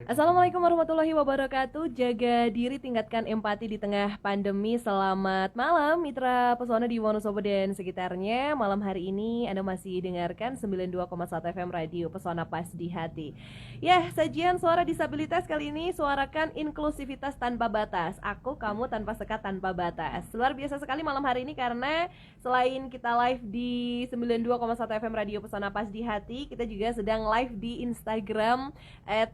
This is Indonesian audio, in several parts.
Assalamualaikum warahmatullahi wabarakatuh. Jaga diri, tingkatkan empati di tengah pandemi. Selamat malam mitra pesona di Wonosobo dan sekitarnya. Malam hari ini Anda masih dengarkan 92,1 FM Radio Pesona Pas di Hati. Ya, sajian suara disabilitas kali ini suarakan inklusivitas tanpa batas. Aku, kamu tanpa sekat, tanpa batas. Luar biasa sekali malam hari ini karena selain kita live di 92,1 FM Radio Pesona Pas di Hati, kita juga sedang live di Instagram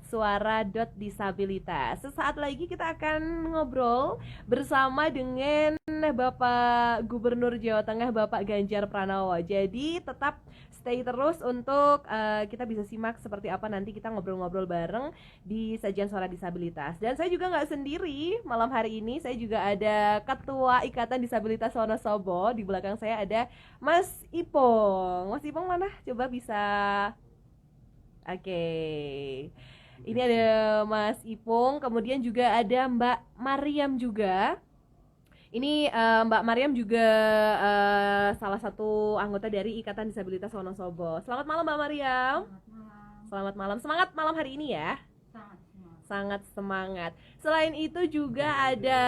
@suara.disabilitas. Sesaat lagi kita akan ngobrol bersama dengan Bapak Gubernur Jawa Tengah, Bapak Ganjar Pranowo. Jadi tetap stay terus untuk kita bisa simak seperti apa nanti kita ngobrol-ngobrol bareng di sajian suara disabilitas. Dan saya juga nggak sendiri malam hari ini, saya juga ada Ketua Ikatan Disabilitas Wonosobo. Di belakang saya ada Mas Ipong. Mas Ipong mana? Coba bisa. Oke. Ini ada Mas Ipung, kemudian juga ada Mbak Mariam juga. Ini Mbak Mariam juga salah satu anggota dari Ikatan Disabilitas Wonosobo. Selamat malam Mbak Mariam. Selamat malam. Selamat malam. Semangat malam hari ini ya. Sangat semangat. Sangat semangat. Selain itu juga ada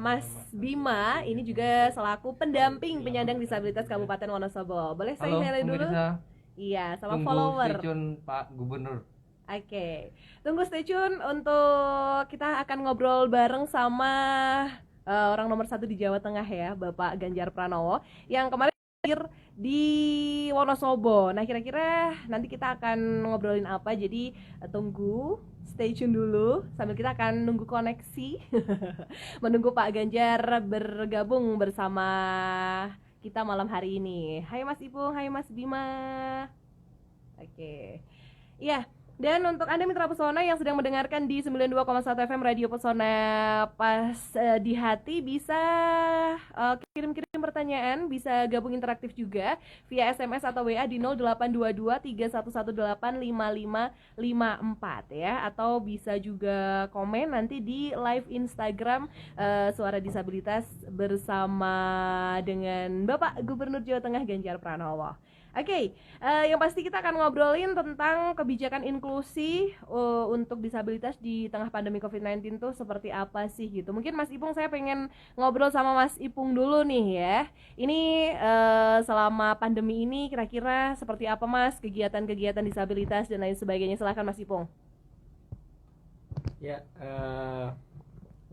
Mas Bima. Ini juga selaku pendamping penyandang disabilitas Kabupaten Wonosobo. Boleh saya Halo dulu? pemirsa, Iya, sama tunggu follower. stay tune Pak Gubernur. Oke, tunggu stay tune untuk kita akan ngobrol bareng sama orang nomor satu di Jawa Tengah ya, Bapak Ganjar Pranowo, yang kemarin hadir di Wonosobo. Nah, kira-kira nanti kita akan ngobrolin apa, jadi tunggu stay tune dulu, sambil kita akan nunggu koneksi, menunggu Pak Ganjar bergabung bersama kita malam hari ini. Hai Mas Ipung, hai Mas Bima. Oke. Iya, dan untuk Anda mitra pesona yang sedang mendengarkan di 92,1 FM Radio Pesona Pas di Hati, bisa kirim-kirim pertanyaan, bisa gabung interaktif juga via SMS atau WA di 0822 3118 5554 ya, atau bisa juga komen nanti di live Instagram Suara Disabilitas bersama dengan Bapak Gubernur Jawa Tengah Ganjar Pranowo. Oke, yang pasti kita akan ngobrolin tentang kebijakan inklusi untuk disabilitas di tengah pandemi COVID-19 tuh seperti apa sih gitu. Mungkin Mas Ipung, saya pengen ngobrol sama Mas Ipung dulu nih ya. Ini selama pandemi ini kira-kira seperti apa Mas kegiatan-kegiatan disabilitas dan lain sebagainya. Silakan Mas Ipung. Ya,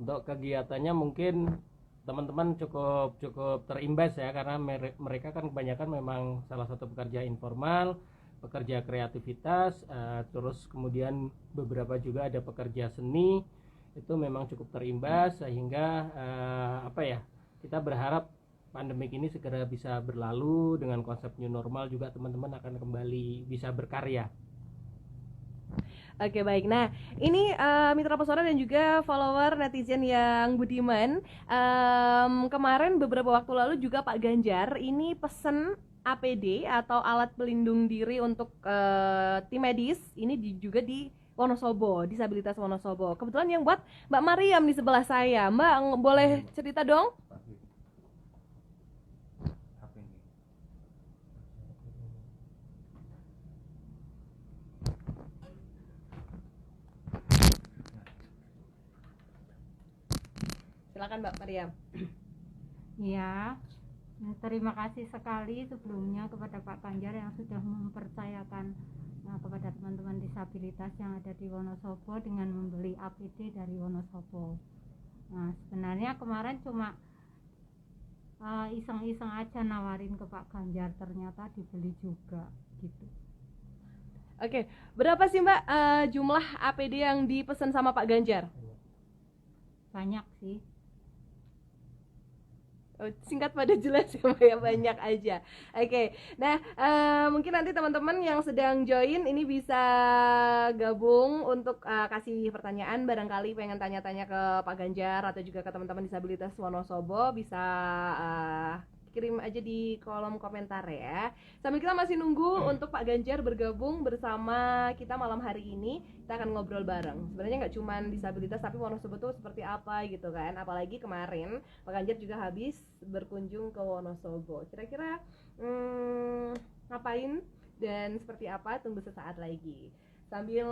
untuk kegiatannya mungkin teman-teman cukup terimbas ya, karena mereka kan kebanyakan memang salah satu pekerja informal, pekerja kreativitas, terus kemudian beberapa juga ada pekerja seni, itu memang cukup terimbas, sehingga kita berharap pandemik ini segera bisa berlalu. Dengan konsep new normal juga teman-teman akan kembali bisa berkarya. Oke, baik. Nah, ini mitra pesona dan juga follower netizen yang budiman. Kemarin beberapa waktu lalu juga Pak Ganjar ini pesen APD atau alat pelindung diri untuk tim medis ini juga di Wonosobo, disabilitas Wonosobo. Kebetulan yang buat Mbak Mariam di sebelah saya. Mbak, boleh cerita dong? Silakan Mbak Mariam. Ya, terima kasih sekali sebelumnya kepada Pak Ganjar yang sudah mempercayakan kepada teman-teman disabilitas yang ada di Wonosobo dengan membeli APD dari Wonosobo. Nah, sebenarnya kemarin cuma iseng-iseng aja nawarin ke Pak Ganjar, ternyata dibeli juga gitu. Oke, berapa sih Mbak jumlah APD yang dipesan sama Pak Ganjar? Banyak sih. Singkat pada jelas ya, banyak aja. Oke, nah mungkin nanti teman-teman yang sedang join ini bisa gabung untuk kasih pertanyaan, barangkali pengen tanya-tanya ke Pak Ganjar atau juga ke teman-teman disabilitas Wonosobo, bisa kirim aja di kolom komentar ya. Sambil kita masih nunggu untuk Pak Ganjar bergabung bersama kita malam hari ini, kita akan ngobrol bareng. Sebenarnya nggak cuma disabilitas, tapi Wonosobo tuh seperti apa gitu kan. Apalagi kemarin Pak Ganjar juga habis berkunjung ke Wonosobo. Kira-kira ngapain dan seperti apa, tunggu sesaat lagi. Sambil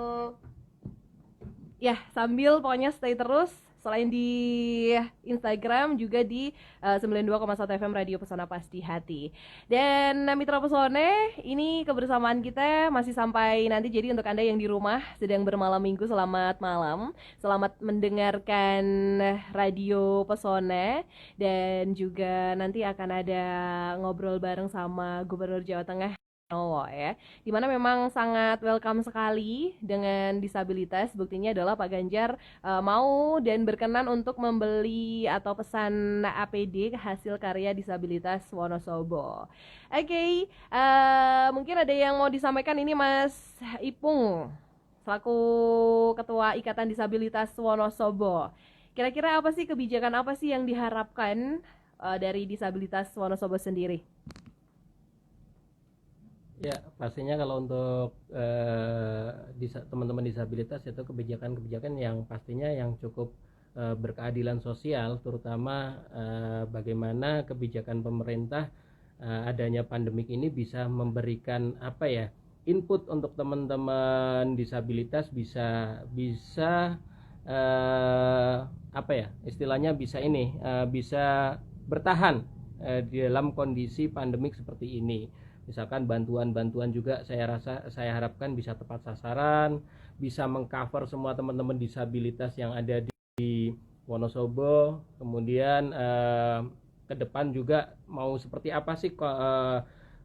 Ya, sambil pokoknya stay terus selain di Instagram juga di 92,1 FM Radio Pesona Pasti Hati. Dan Mitra Pesone, ini kebersamaan kita masih sampai nanti. Jadi untuk Anda yang di rumah sedang bermalam minggu, selamat malam. Selamat mendengarkan Radio Pesona. Dan juga nanti akan ada ngobrol bareng sama Gubernur Jawa Tengah Nowo ya, dimana memang sangat welcome sekali dengan disabilitas. Buktinya adalah Pak Ganjar mau dan berkenan untuk membeli atau pesan APD hasil karya disabilitas Wonosobo. Oke, mungkin ada yang mau disampaikan ini Mas Ipung selaku Ketua Ikatan Disabilitas Wonosobo. Kira-kira apa sih kebijakan apa sih yang diharapkan dari disabilitas Wonosobo sendiri? Ya, pastinya kalau untuk teman-teman disabilitas itu kebijakan-kebijakan yang pastinya yang cukup berkeadilan sosial, terutama bagaimana kebijakan pemerintah adanya pandemik ini bisa memberikan apa ya, input untuk teman-teman disabilitas bisa bisa apa ya, istilahnya bisa bertahan di dalam kondisi pandemik seperti ini. Misalkan bantuan-bantuan juga saya harapkan bisa tepat sasaran, bisa mengcover semua teman-teman disabilitas yang ada di Wonosobo. Kemudian ke depan juga mau seperti apa sih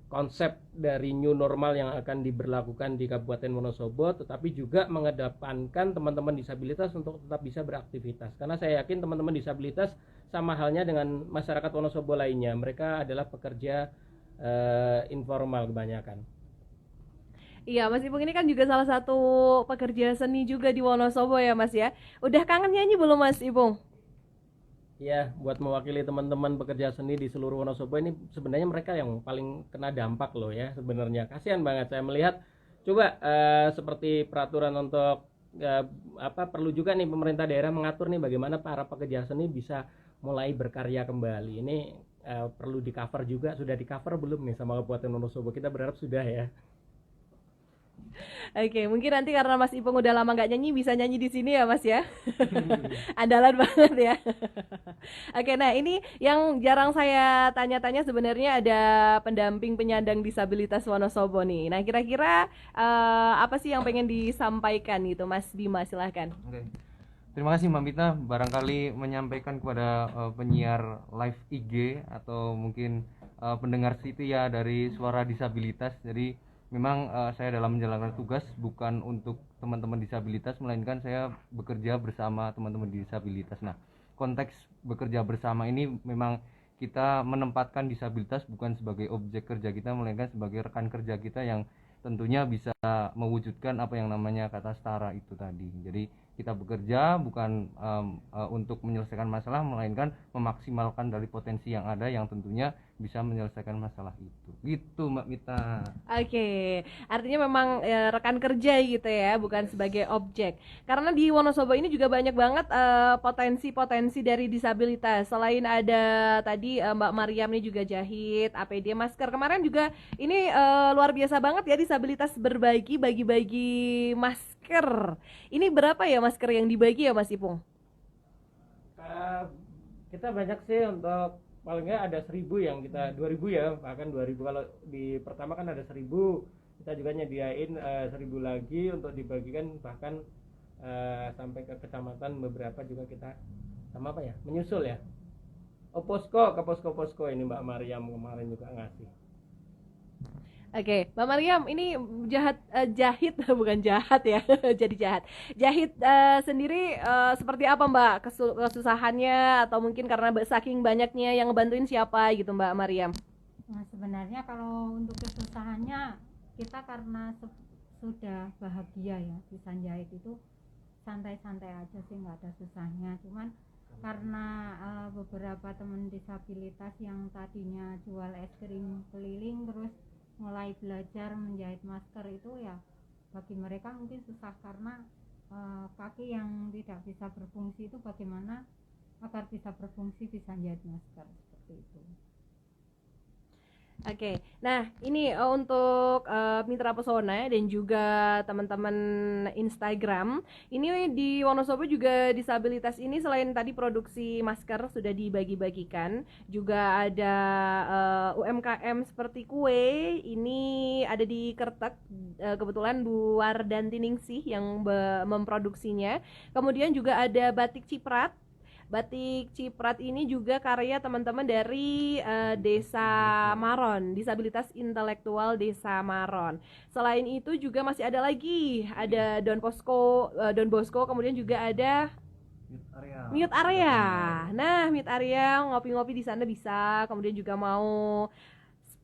konsep dari new normal yang akan diberlakukan di Kabupaten Wonosobo, tetapi juga mengedepankan teman-teman disabilitas untuk tetap bisa beraktivitas. Karena saya yakin teman-teman disabilitas sama halnya dengan masyarakat Wonosobo lainnya, mereka adalah pekerja informal kebanyakan. Iya, Mas Ipung ini kan juga salah satu pekerja seni juga di Wonosobo ya Mas ya. Udah kangen nyanyi belum Mas Ipung? Ya, buat mewakili teman-teman pekerja seni di seluruh Wonosobo ini sebenarnya mereka yang paling kena dampak loh ya sebenarnya. Kasihan banget saya melihat. Coba seperti peraturan untuk perlu juga nih pemerintah daerah mengatur nih bagaimana para pekerja seni bisa mulai berkarya kembali. Ini perlu di cover juga. Sudah di cover belum nih sama Kabupaten Wonosobo? Kita berharap sudah ya. Oke, mungkin nanti karena Mas Ipung udah lama nggak nyanyi, bisa nyanyi di sini ya Mas ya. Andalan banget ya. Oke, nah ini yang jarang saya tanya-tanya, sebenarnya ada pendamping penyandang disabilitas Wonosobo nih. Nah kira-kira apa sih yang pengen disampaikan gitu Mas Bima, silahkan. Oke. Terima kasih Mbak Mita, barangkali menyampaikan kepada penyiar live IG atau mungkin pendengar setia dari Suara Disabilitas. Jadi memang saya dalam menjalankan tugas bukan untuk teman-teman disabilitas, melainkan saya bekerja bersama teman-teman disabilitas. Nah, konteks bekerja bersama ini memang kita menempatkan disabilitas bukan sebagai objek kerja kita, melainkan sebagai rekan kerja kita yang tentunya bisa mewujudkan apa yang namanya kata setara itu tadi. Jadi kita bekerja bukan untuk menyelesaikan masalah, melainkan memaksimalkan dari potensi yang ada yang tentunya bisa menyelesaikan masalah itu. Gitu Mbak Mita. Oke, artinya memang rekan kerja gitu ya, bukan sebagai objek. Karena di Wonosobo ini juga banyak banget potensi-potensi dari disabilitas. Selain ada tadi Mbak Mariam ini juga jahit, APD, masker. Kemarin juga ini luar biasa banget ya, disabilitas berbagi, bagi-bagi masker. Ini berapa ya masker yang dibagi ya Mas Ipung? Kita banyak sih, untuk paling nggak ada 1.000 yang kita 2.000 ya, bahkan 2.000. Kalau di pertama kan ada 1.000, kita juga nyediain 1.000 lagi untuk dibagikan, bahkan sampai ke kecamatan beberapa juga kita sama apa ya, menyusul ya, ke posko ini Mbak Mariam kemarin juga ngasih. Oke, Mbak Mariam, ini jahit bukan jahat ya, jadi jahat. Jahit sendiri seperti apa Mbak kesusahannya, atau mungkin karena saking banyaknya yang ngebantuin siapa gitu Mbak Mariam? Nah, sebenarnya kalau untuk kesusahannya kita karena sudah bahagia ya, bisa jahit itu santai-santai aja sih, nggak ada susahnya. Cuman karena beberapa teman disabilitas yang tadinya jual es krim keliling terus mulai belajar menjahit masker itu ya, bagi mereka mungkin susah karena kaki yang tidak bisa berfungsi itu bagaimana agar bisa berfungsi bisa jahit masker seperti itu. Oke, nah ini untuk Mitra Pesona dan juga teman-teman Instagram. Ini di Wonosobo juga disabilitas ini selain tadi produksi masker sudah dibagi-bagikan, juga ada UMKM seperti kue. Ini ada di Kertek, kebetulan Bu Wardanti Ningsih yang memproduksinya. Kemudian juga ada batik Ciprat. Batik Ciprat ini juga karya teman-teman dari Desa Maron, disabilitas intelektual Desa Maron. Selain itu juga masih ada lagi, ada Don Bosco, kemudian juga ada Mute Area. Nah, Mute Area ngopi-ngopi di sana bisa. Kemudian juga mau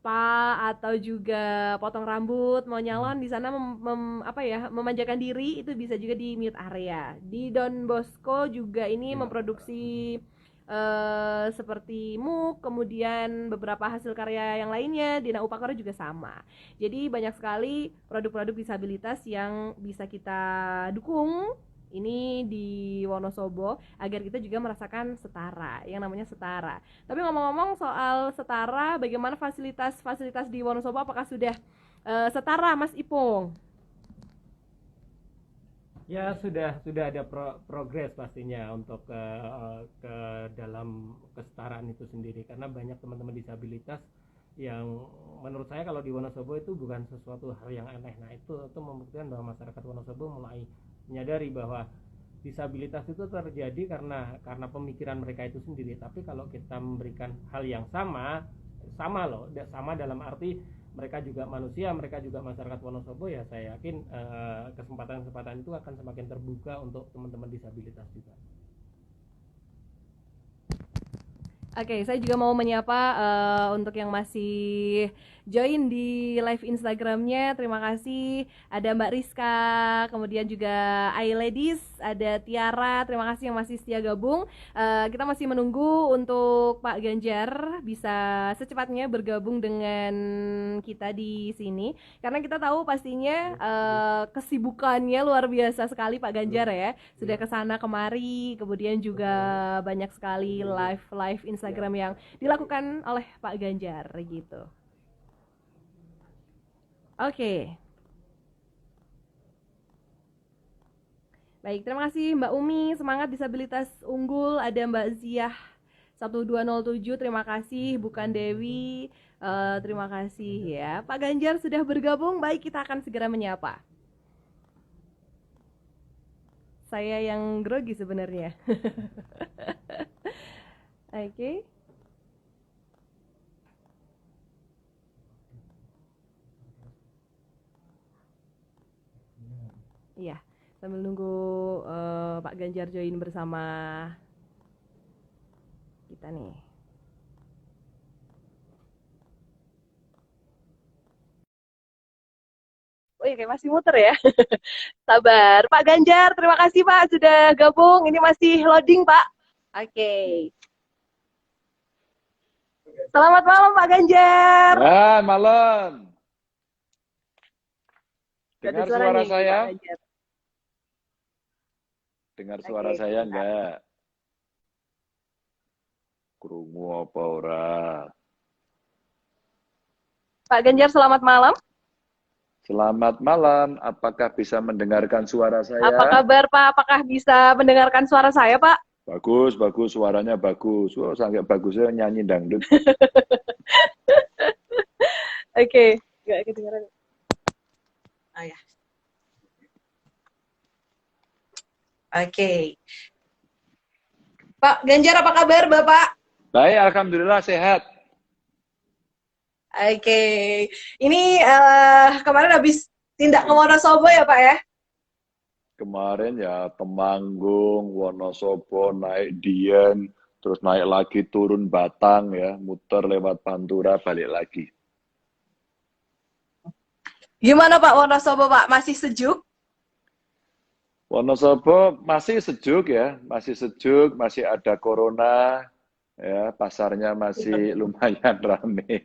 spa atau juga potong rambut, mau nyalon di sana memanjakan diri itu bisa juga di Mute Area. Di Don Bosco juga ini memproduksi seperti MOOC, kemudian beberapa hasil karya yang lainnya. Dina Upakara juga sama. Jadi banyak sekali produk-produk disabilitas yang bisa kita dukung ini di Wonosobo agar kita juga merasakan setara, yang namanya setara. Tapi ngomong-ngomong soal setara, bagaimana fasilitas-fasilitas di Wonosobo, apakah sudah setara, Mas Ipung? Ya sudah ada progres pastinya untuk ke dalam kesetaraan itu sendiri, karena banyak teman-teman disabilitas yang menurut saya kalau di Wonosobo itu bukan sesuatu hal yang aneh. Nah itu membuktikan bahwa masyarakat Wonosobo mulai menyadari bahwa disabilitas itu terjadi karena pemikiran mereka itu sendiri. Tapi kalau kita memberikan hal yang sama loh, sama dalam arti mereka juga manusia, mereka juga masyarakat Wonosobo, ya saya yakin kesempatan-kesempatan itu akan semakin terbuka untuk teman-teman disabilitas juga. Oke, saya juga mau menyapa untuk yang masih join di live Instagramnya. Terima kasih. Ada Mbak Rizka, kemudian juga iLadies, ada Tiara. Terima kasih yang masih setia gabung. Kita masih menunggu untuk Pak Ganjar bisa secepatnya bergabung dengan kita di sini. Karena kita tahu pastinya kesibukannya luar biasa sekali Pak Ganjar ya. Sudah kesana kemari, kemudian juga banyak sekali live Instagram yang dilakukan oleh Pak Ganjar gitu. Oke. Baik, terima kasih Mbak Umi, semangat disabilitas unggul. Ada Mbak Ziah 1207, terima kasih. Bukan Dewi, terima kasih ya. Pak Ganjar sudah bergabung, baik kita akan segera menyapa. Saya yang grogi sebenarnya. Oke. Iya, sambil nunggu Pak Ganjar join bersama kita nih. Oh iya, kayak masih muter ya. Sabar. Pak Ganjar, terima kasih Pak sudah gabung. Ini masih loading Pak. Oke. Selamat malam Pak Ganjar. Ya, malam. Gak ada Dengar suaranya suara ini, saya? Pak Ganjar. Dengar suara Oke, saya bentar. enggak? Krungu apa ora? Pak Ganjar, selamat malam. Selamat malam. Apakah bisa mendengarkan suara Apa saya? kabar Pak? Apakah bisa mendengarkan suara saya Pak? Bagus, bagus. Suaranya bagus. Oh, sangat bagusnya nyanyi dangdut. Oke, nggak kedengeran. Oh ya. Oke. Pak Ganjar, apa kabar Bapak? Baik, alhamdulillah sehat. Oke. Ini kemarin habis tindak ke Wonosobo ya Pak ya? Kemarin ya Temanggung, Wonosobo, naik Dieng, terus naik lagi turun Batang ya, muter lewat Pantura, balik lagi. Gimana Pak Wonosobo Pak? Masih sejuk? Wonosobo masih sejuk ya, masih ada corona, ya pasarnya masih lumayan rame.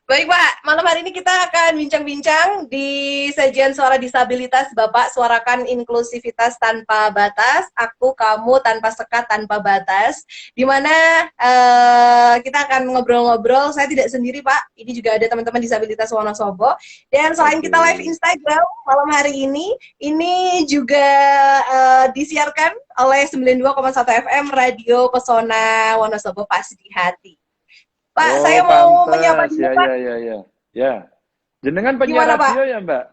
Baik Pak, malam hari ini kita akan bincang-bincang di sajian suara disabilitas Bapak suarakan inklusivitas tanpa batas, aku kamu tanpa sekat tanpa batas. Di mana kita akan ngobrol-ngobrol, saya tidak sendiri Pak, ini juga ada teman-teman disabilitas Wonosobo. Dan selain kita live Instagram malam hari ini juga disiarkan oleh 92,1 FM Radio Pesona Wonosobo Pas di Hati. Pak, Oh, saya mau pantes. menyapa dulu, Ya, Pak. ya, ya, ya. Ya. Jenengan penyiar Gimana, Pak? radio ya, Mbak?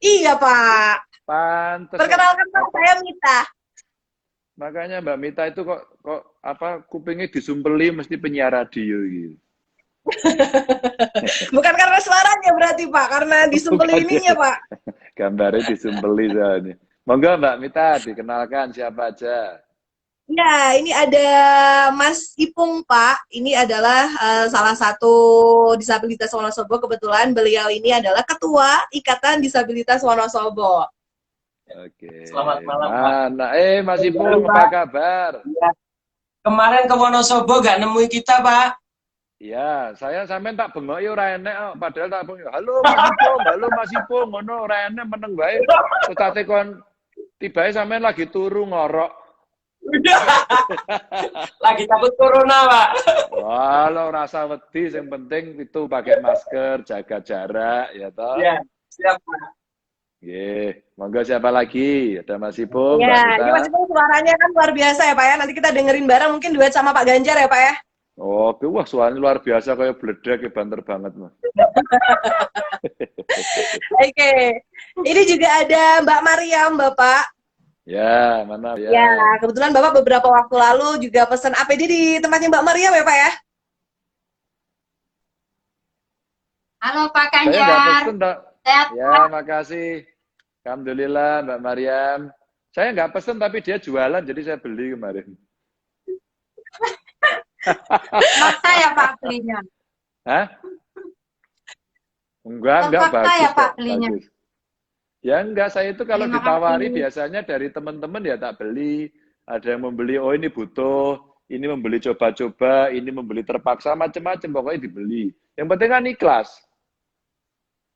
Iya, Pak. Pantes. Perkenalkan, Pak, saya Mita. Makanya Mbak Mita itu kok apa kupingnya disumpeli mesti penyiar radio gitu. Bukan karena suaranya berarti, Pak, karena disumpel ininya, Pak. Gambarnya disumpeli soalnya. Monggo Mbak Mita dikenalkan siapa aja. Ya, ini ada Mas Ipung, Pak. Ini adalah salah satu disabilitas Wonosobo. Kebetulan beliau ini adalah Ketua Ikatan Disabilitas Wonosobo. Oke. Selamat malam, Pak. Mana? Mas Ipung, apa kabar? Kemarin ke Wonosobo gak nemui kita, Pak. Ya, saya sampean tak bengoki ora enek, padahal tak bengoki. Halo Mas Ipung, ngono ora enek meneng wae. Terus tak tekon tibae sampean lagi turu ngorok. Lagi takut corona, Pak. Walau rasa wedi, yang penting itu pakai masker, jaga jarak, ya toh. Ya, siap, Pak. Ye, monggo siapa lagi? Ada Mas Ipung, Mbak Ya, Mita. ini Mas Ipung suaranya kan luar biasa ya, Pak ya. Nanti kita dengerin bareng, mungkin duet sama Pak Ganjar ya, Pak ya. Oke, wah suaranya luar biasa kayak bledak, kayak banter banget, Mas. Oke, ini juga ada Mbak Mariam, Bapak. Ya, mana ya? Ya, kebetulan Bapak beberapa waktu lalu juga pesan APD di tempatnya Mbak Mariam ya, Pak ya? Halo Pak Saya nggak Ganjar. pesen, Mbak. Sehat, Ya, makasih. Alhamdulillah, Mbak Mariam. Saya nggak pesen, tapi dia jualan, jadi saya beli kemarin. Maksa ya Pak belinya. Hah? Enggak, Terpaksa bagus ya, Pak, kok, belinya? bagus. Ya enggak, saya itu kalau Terima ditawari kasih. biasanya dari teman-teman ya tak beli. Ada yang membeli, oh ini butuh, ini membeli coba-coba, ini membeli terpaksa, macam-macam, pokoknya dibeli. Yang penting kan ikhlas.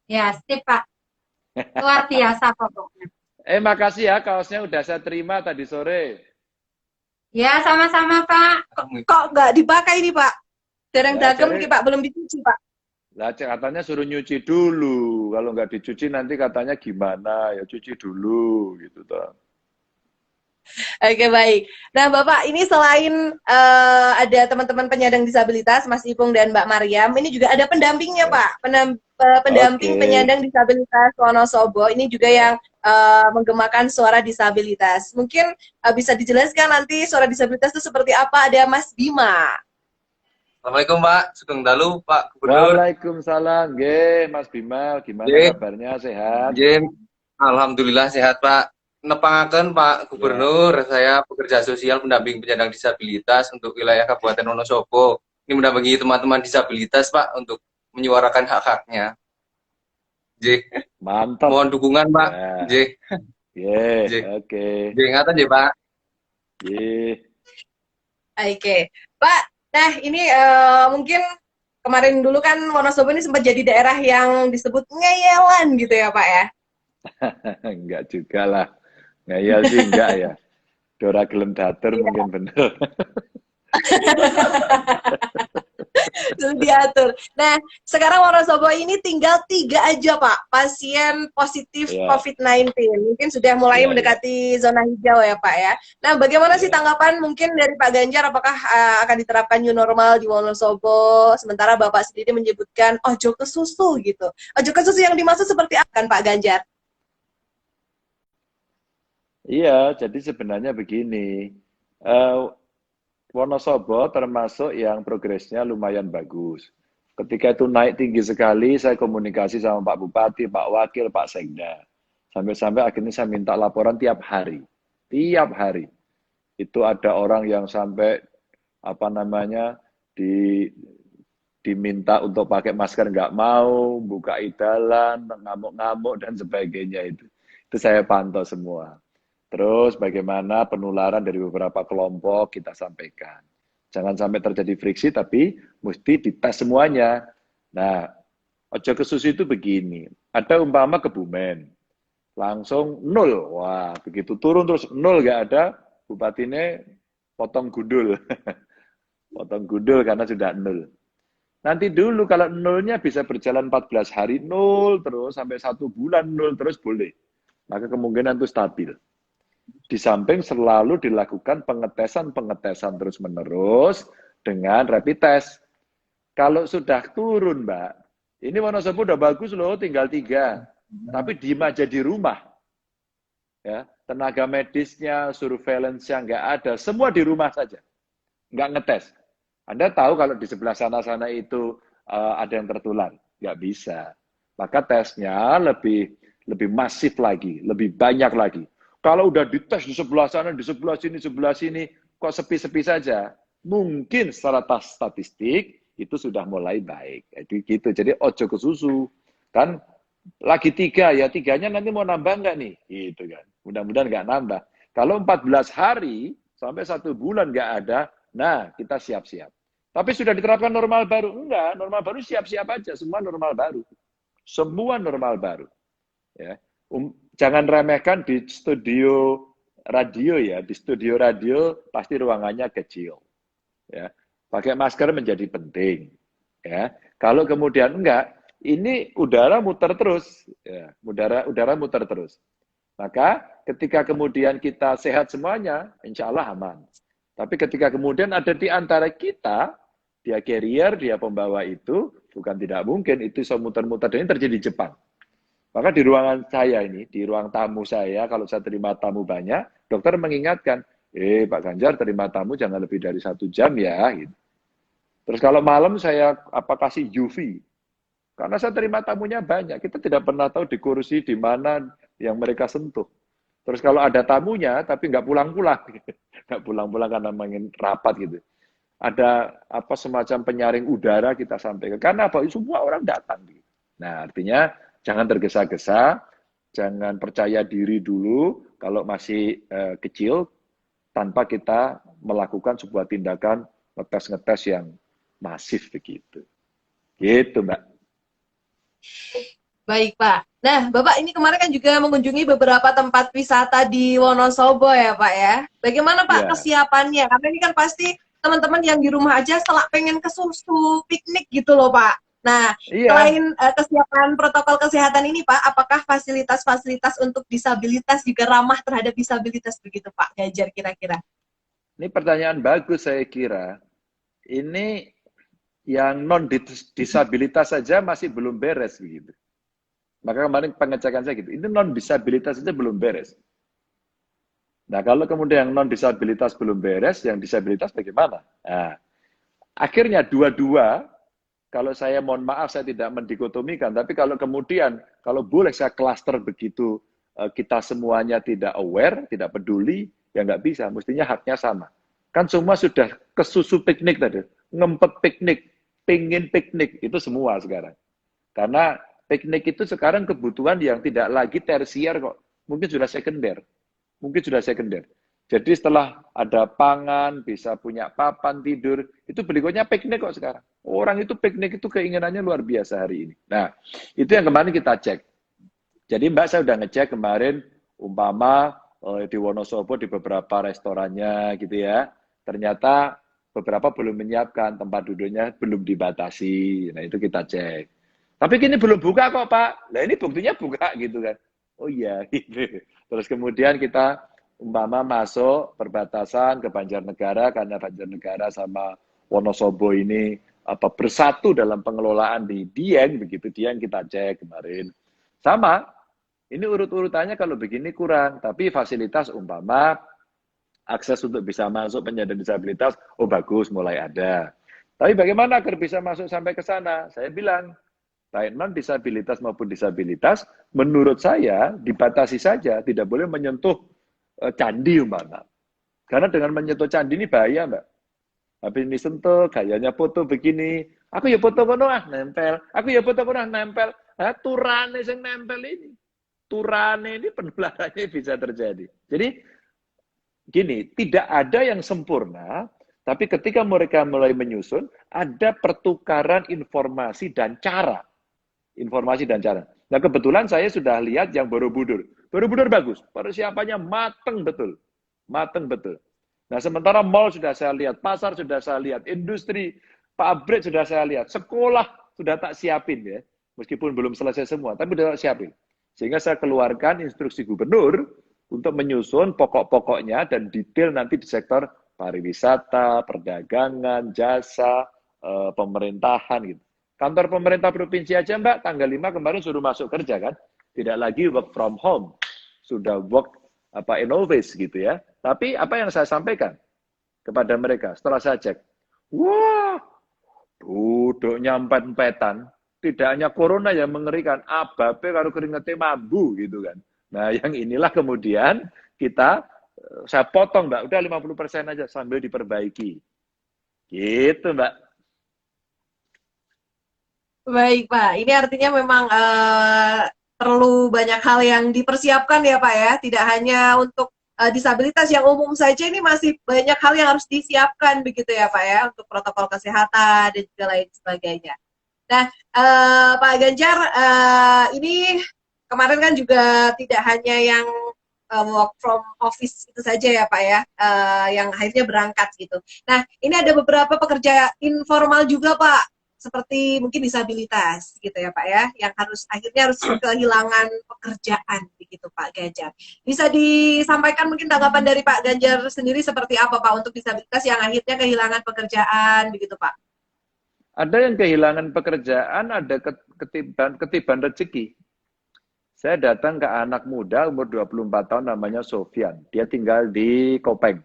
Ya, sip Pak. Luar biasa pokoknya. Makasih ya, kaosnya udah saya terima tadi sore. Ya, sama-sama Pak. Kok nggak dipakai nih, Pak? Dereng Ya, dagem jadi- ki, Pak, belum dicuci, Pak. Lah katanya suruh nyuci dulu. Kalau nggak dicuci nanti katanya gimana? Ya cuci dulu gitu toh. Oke, baik. Nah, Bapak, ini selain ada teman-teman penyandang disabilitas, Mas Ipung dan Mbak Mariam, ini juga ada pendampingnya, Pak. Pendamping Oke. penyandang disabilitas Wonosobo. Ini juga yang menggemakan suara disabilitas. Mungkin bisa dijelaskan nanti suara disabilitas itu seperti apa? Ada Mas Bima. Assalamualaikum Pak, Sugeng Dalu Pak Gubernur. Waalaikumsalam, nggih, Mas Bima, gimana Nggih. kabarnya? Sehat? Jen, Alhamdulillah sehat Pak. Nepangaken Pak Gubernur, saya pekerja sosial pendamping penyandang disabilitas untuk wilayah Kabupaten Wonosobo. Ini mendampingi teman-teman disabilitas Pak untuk menyuarakan hak-haknya. J, Mantap. mohon dukungan Pak. Ya. J, Nggih, J. oke. J ingatan J Pak. Nggih. Oke, Pak. Nah, ini mungkin kemarin dulu kan Wonosobo ini sempat jadi daerah yang disebut ngeyelan gitu ya, Pak ya? Enggak juga lah. Ngayal sih enggak ya. Dora gelem dater mungkin bener. Sudah diatur. Nah, sekarang Wonosobo ini tinggal 3 aja, Pak, pasien positif Iya. COVID-19. Mungkin sudah mulai Iya, mendekati zona hijau ya, Pak ya. Nah, bagaimana sih Iya. tanggapan mungkin dari Pak Ganjar? Apakah akan diterapkan new normal di Wonosobo? Sementara Bapak sendiri menyebutkan ojo ke susu gitu. Ojo ke susu yang dimaksud seperti apa kan, Pak Ganjar? Iya, jadi sebenarnya begini. Wonosobo termasuk yang progresnya lumayan bagus. Ketika itu naik tinggi sekali, saya komunikasi sama Pak Bupati, Pak Wakil, Pak Sekda. Sampai-sampai akhirnya saya minta laporan tiap hari. Tiap hari. Itu ada orang yang sampai, diminta untuk pakai masker nggak mau, buka idalan, ngamuk-ngamuk, dan sebagainya itu. Itu saya pantau semua. Terus bagaimana penularan dari beberapa kelompok kita sampaikan. Jangan sampai terjadi friksi, tapi mesti dites semuanya. Nah, ojo kesusu itu begini. Ada umpama Kebumen, langsung nol. Wah, begitu turun terus nol nggak ada, bupatinya potong gundul. Potong gundul karena sudah nol. Nanti dulu kalau nolnya bisa berjalan 14 hari nol terus, sampai 1 bulan nol terus boleh. Maka kemungkinan itu stabil. Di samping selalu dilakukan pengetesan terus-menerus dengan rapid test. Kalau sudah turun, Mbak, ini Wonosobo udah bagus loh, tinggal 3. Tapi diem aja di rumah. Ya, tenaga medisnya, surveillance-nya nggak ada, semua di rumah saja. Nggak ngetes. Anda tahu kalau di sebelah sana-sana itu ada yang tertular? Nggak bisa. Maka tesnya lebih masif lagi, lebih banyak lagi. Kalau udah dites di sebelah sana, di sebelah sini, kok sepi-sepi saja? Mungkin secara statistik itu sudah mulai baik. Jadi gitu. Jadi ojo ke susu. Kan lagi 3 ya, 3-nya nanti mau nambah nggak nih? Gitu kan. Mudah-mudahan nggak nambah. Kalau 14 hari sampai 1 bulan nggak ada, nah kita siap-siap. Tapi sudah diterapkan normal baru? Enggak, normal baru siap-siap aja. Semua normal baru. Semua normal baru. Ya. Jangan remehkan di studio radio ya. Di studio radio pasti ruangannya kecil. Ya. Pakai masker menjadi penting. Ya. Kalau kemudian enggak, ini udara muter terus. Ya. Udara muter terus. Maka ketika kemudian kita sehat semuanya, insya Allah aman. Tapi ketika kemudian ada di antara kita, dia carrier, dia pembawa itu, bukan tidak mungkin, itu bisa muter-muter. Dan ini terjadi di Jepang. Maka di ruangan saya ini, di ruang tamu saya, kalau saya terima tamu banyak, dokter mengingatkan, Pak Ganjar terima tamu jangan lebih dari 1 jam ya. Gitu. Terus kalau malam saya kasih UV. Karena saya terima tamunya banyak, kita tidak pernah tahu di kursi di mana yang mereka sentuh. Terus kalau ada tamunya, tapi nggak pulang-pulang. Nggak pulang-pulang karena main rapat gitu. Ada semacam penyaring udara kita sampaikan. Karena apa? Semua orang datang. Nah, artinya jangan tergesa-gesa, jangan percaya diri dulu kalau masih kecil, tanpa kita melakukan sebuah tindakan ngetes-ngetes yang masif begitu. Gitu, Mbak. Baik, Pak. Nah, Bapak ini kemarin kan juga mengunjungi beberapa tempat wisata di Wonosobo ya, Pak ya. Bagaimana Pak kesiapannya? Karena ini kan pasti teman-teman yang di rumah aja setelah pengen ke susu, piknik gitu loh, Pak. Nah, selain kesiapan protokol kesehatan ini, Pak, apakah fasilitas-fasilitas untuk disabilitas juga ramah terhadap disabilitas begitu, Pak Ganjar kira-kira? Ini pertanyaan bagus saya kira. Ini yang non-disabilitas saja masih belum beres begitu. Maka kemarin pengecekan saya gitu, ini non-disabilitas saja belum beres. Nah, kalau kemudian yang non-disabilitas belum beres, yang disabilitas bagaimana? Nah, akhirnya dua-dua, kalau saya mohon maaf, saya tidak mendikotomikan, tapi kalau kemudian, kalau boleh saya klaster begitu, kita semuanya tidak aware, tidak peduli, ya nggak bisa, mestinya haknya sama. Kan semua sudah kesusu piknik tadi, ngempet piknik, pingin piknik, itu semua sekarang. Karena piknik itu sekarang kebutuhan yang tidak lagi tersier kok, mungkin sudah sekunder. Jadi setelah ada pangan, bisa punya papan tidur, itu berikutnya piknik kok sekarang. Orang itu piknik itu keinginannya luar biasa hari ini. Nah, itu yang kemarin kita cek. Jadi Mbak, saya udah ngecek kemarin, umpama di Wonosobo di beberapa restorannya gitu ya, ternyata beberapa belum menyiapkan tempat duduknya, belum dibatasi. Nah, itu kita cek. Tapi kini belum buka kok, Pak. Nah, ini buktinya buka gitu kan. Oh iya, gitu. Terus kemudian kita umpama masuk perbatasan ke Banjarnegara, karena Banjarnegara sama Wonosobo ini bersatu dalam pengelolaan di Dieng, begitu Dieng kita cek kemarin. Sama, ini urut-urutannya kalau begini kurang, tapi fasilitas umpama akses untuk bisa masuk penyandang disabilitas, oh bagus, mulai ada. Tapi bagaimana agar bisa masuk sampai ke sana? Saya bilang, baik non-disabilitas maupun disabilitas, menurut saya dibatasi saja, tidak boleh menyentuh candi umpama. Karena dengan menyentuh candi ini bahaya, Mbak. Habis ini sentuh, gayanya foto begini, aku ya foto kono nempel, aku ya foto kono nempel. Nah, turane yang nempel ini. Turane ini penularannya bisa terjadi. Jadi, gini, tidak ada yang sempurna, Tapi ketika mereka mulai menyusun, ada pertukaran informasi dan cara. Informasi dan cara. Nah, kebetulan saya sudah lihat yang Borobudur. Borobudur bagus, persiapannya mateng betul. Mateng betul. Nah, sementara mall sudah saya lihat, pasar sudah saya lihat, industri, pabrik sudah saya lihat, sekolah sudah tak siapin ya. Meskipun belum selesai semua, tapi sudah tak siapin. Sehingga saya keluarkan instruksi gubernur untuk menyusun pokok-pokoknya dan detail nanti di sektor pariwisata, perdagangan, jasa, pemerintahan gitu. Kantor pemerintah provinsi aja Mbak, tanggal 5 kemarin suruh masuk kerja kan. Tidak lagi work from home. Sudah work in office gitu ya. Tapi apa yang saya sampaikan kepada mereka setelah saya cek, wah, duduknya empet-empetan. Tidak hanya corona yang mengerikan, ababe karo keringetnya mambu gitu kan. Nah, yang inilah kemudian saya potong Mbak, udah 50% aja sambil diperbaiki. Gitu Mbak. Baik Pak, ini artinya memang perlu banyak hal yang dipersiapkan ya Pak ya, tidak hanya untuk disabilitas yang umum saja, ini masih banyak hal yang harus disiapkan begitu ya Pak ya, untuk protokol kesehatan dan juga lain sebagainya. Nah, Pak Ganjar, ini kemarin kan juga tidak hanya yang work from office itu saja ya Pak ya, yang akhirnya berangkat gitu. Nah, ini ada beberapa pekerja informal juga Pak, seperti mungkin disabilitas gitu ya Pak ya, yang akhirnya harus kehilangan pekerjaan begitu Pak Ganjar. Bisa disampaikan mungkin tanggapan dari Pak Ganjar sendiri seperti apa Pak untuk disabilitas yang akhirnya kehilangan pekerjaan begitu Pak? Ada yang kehilangan pekerjaan, ada ketiban rezeki. Saya datang ke anak muda umur 24 tahun namanya Sofyan. Dia tinggal di Kopeng.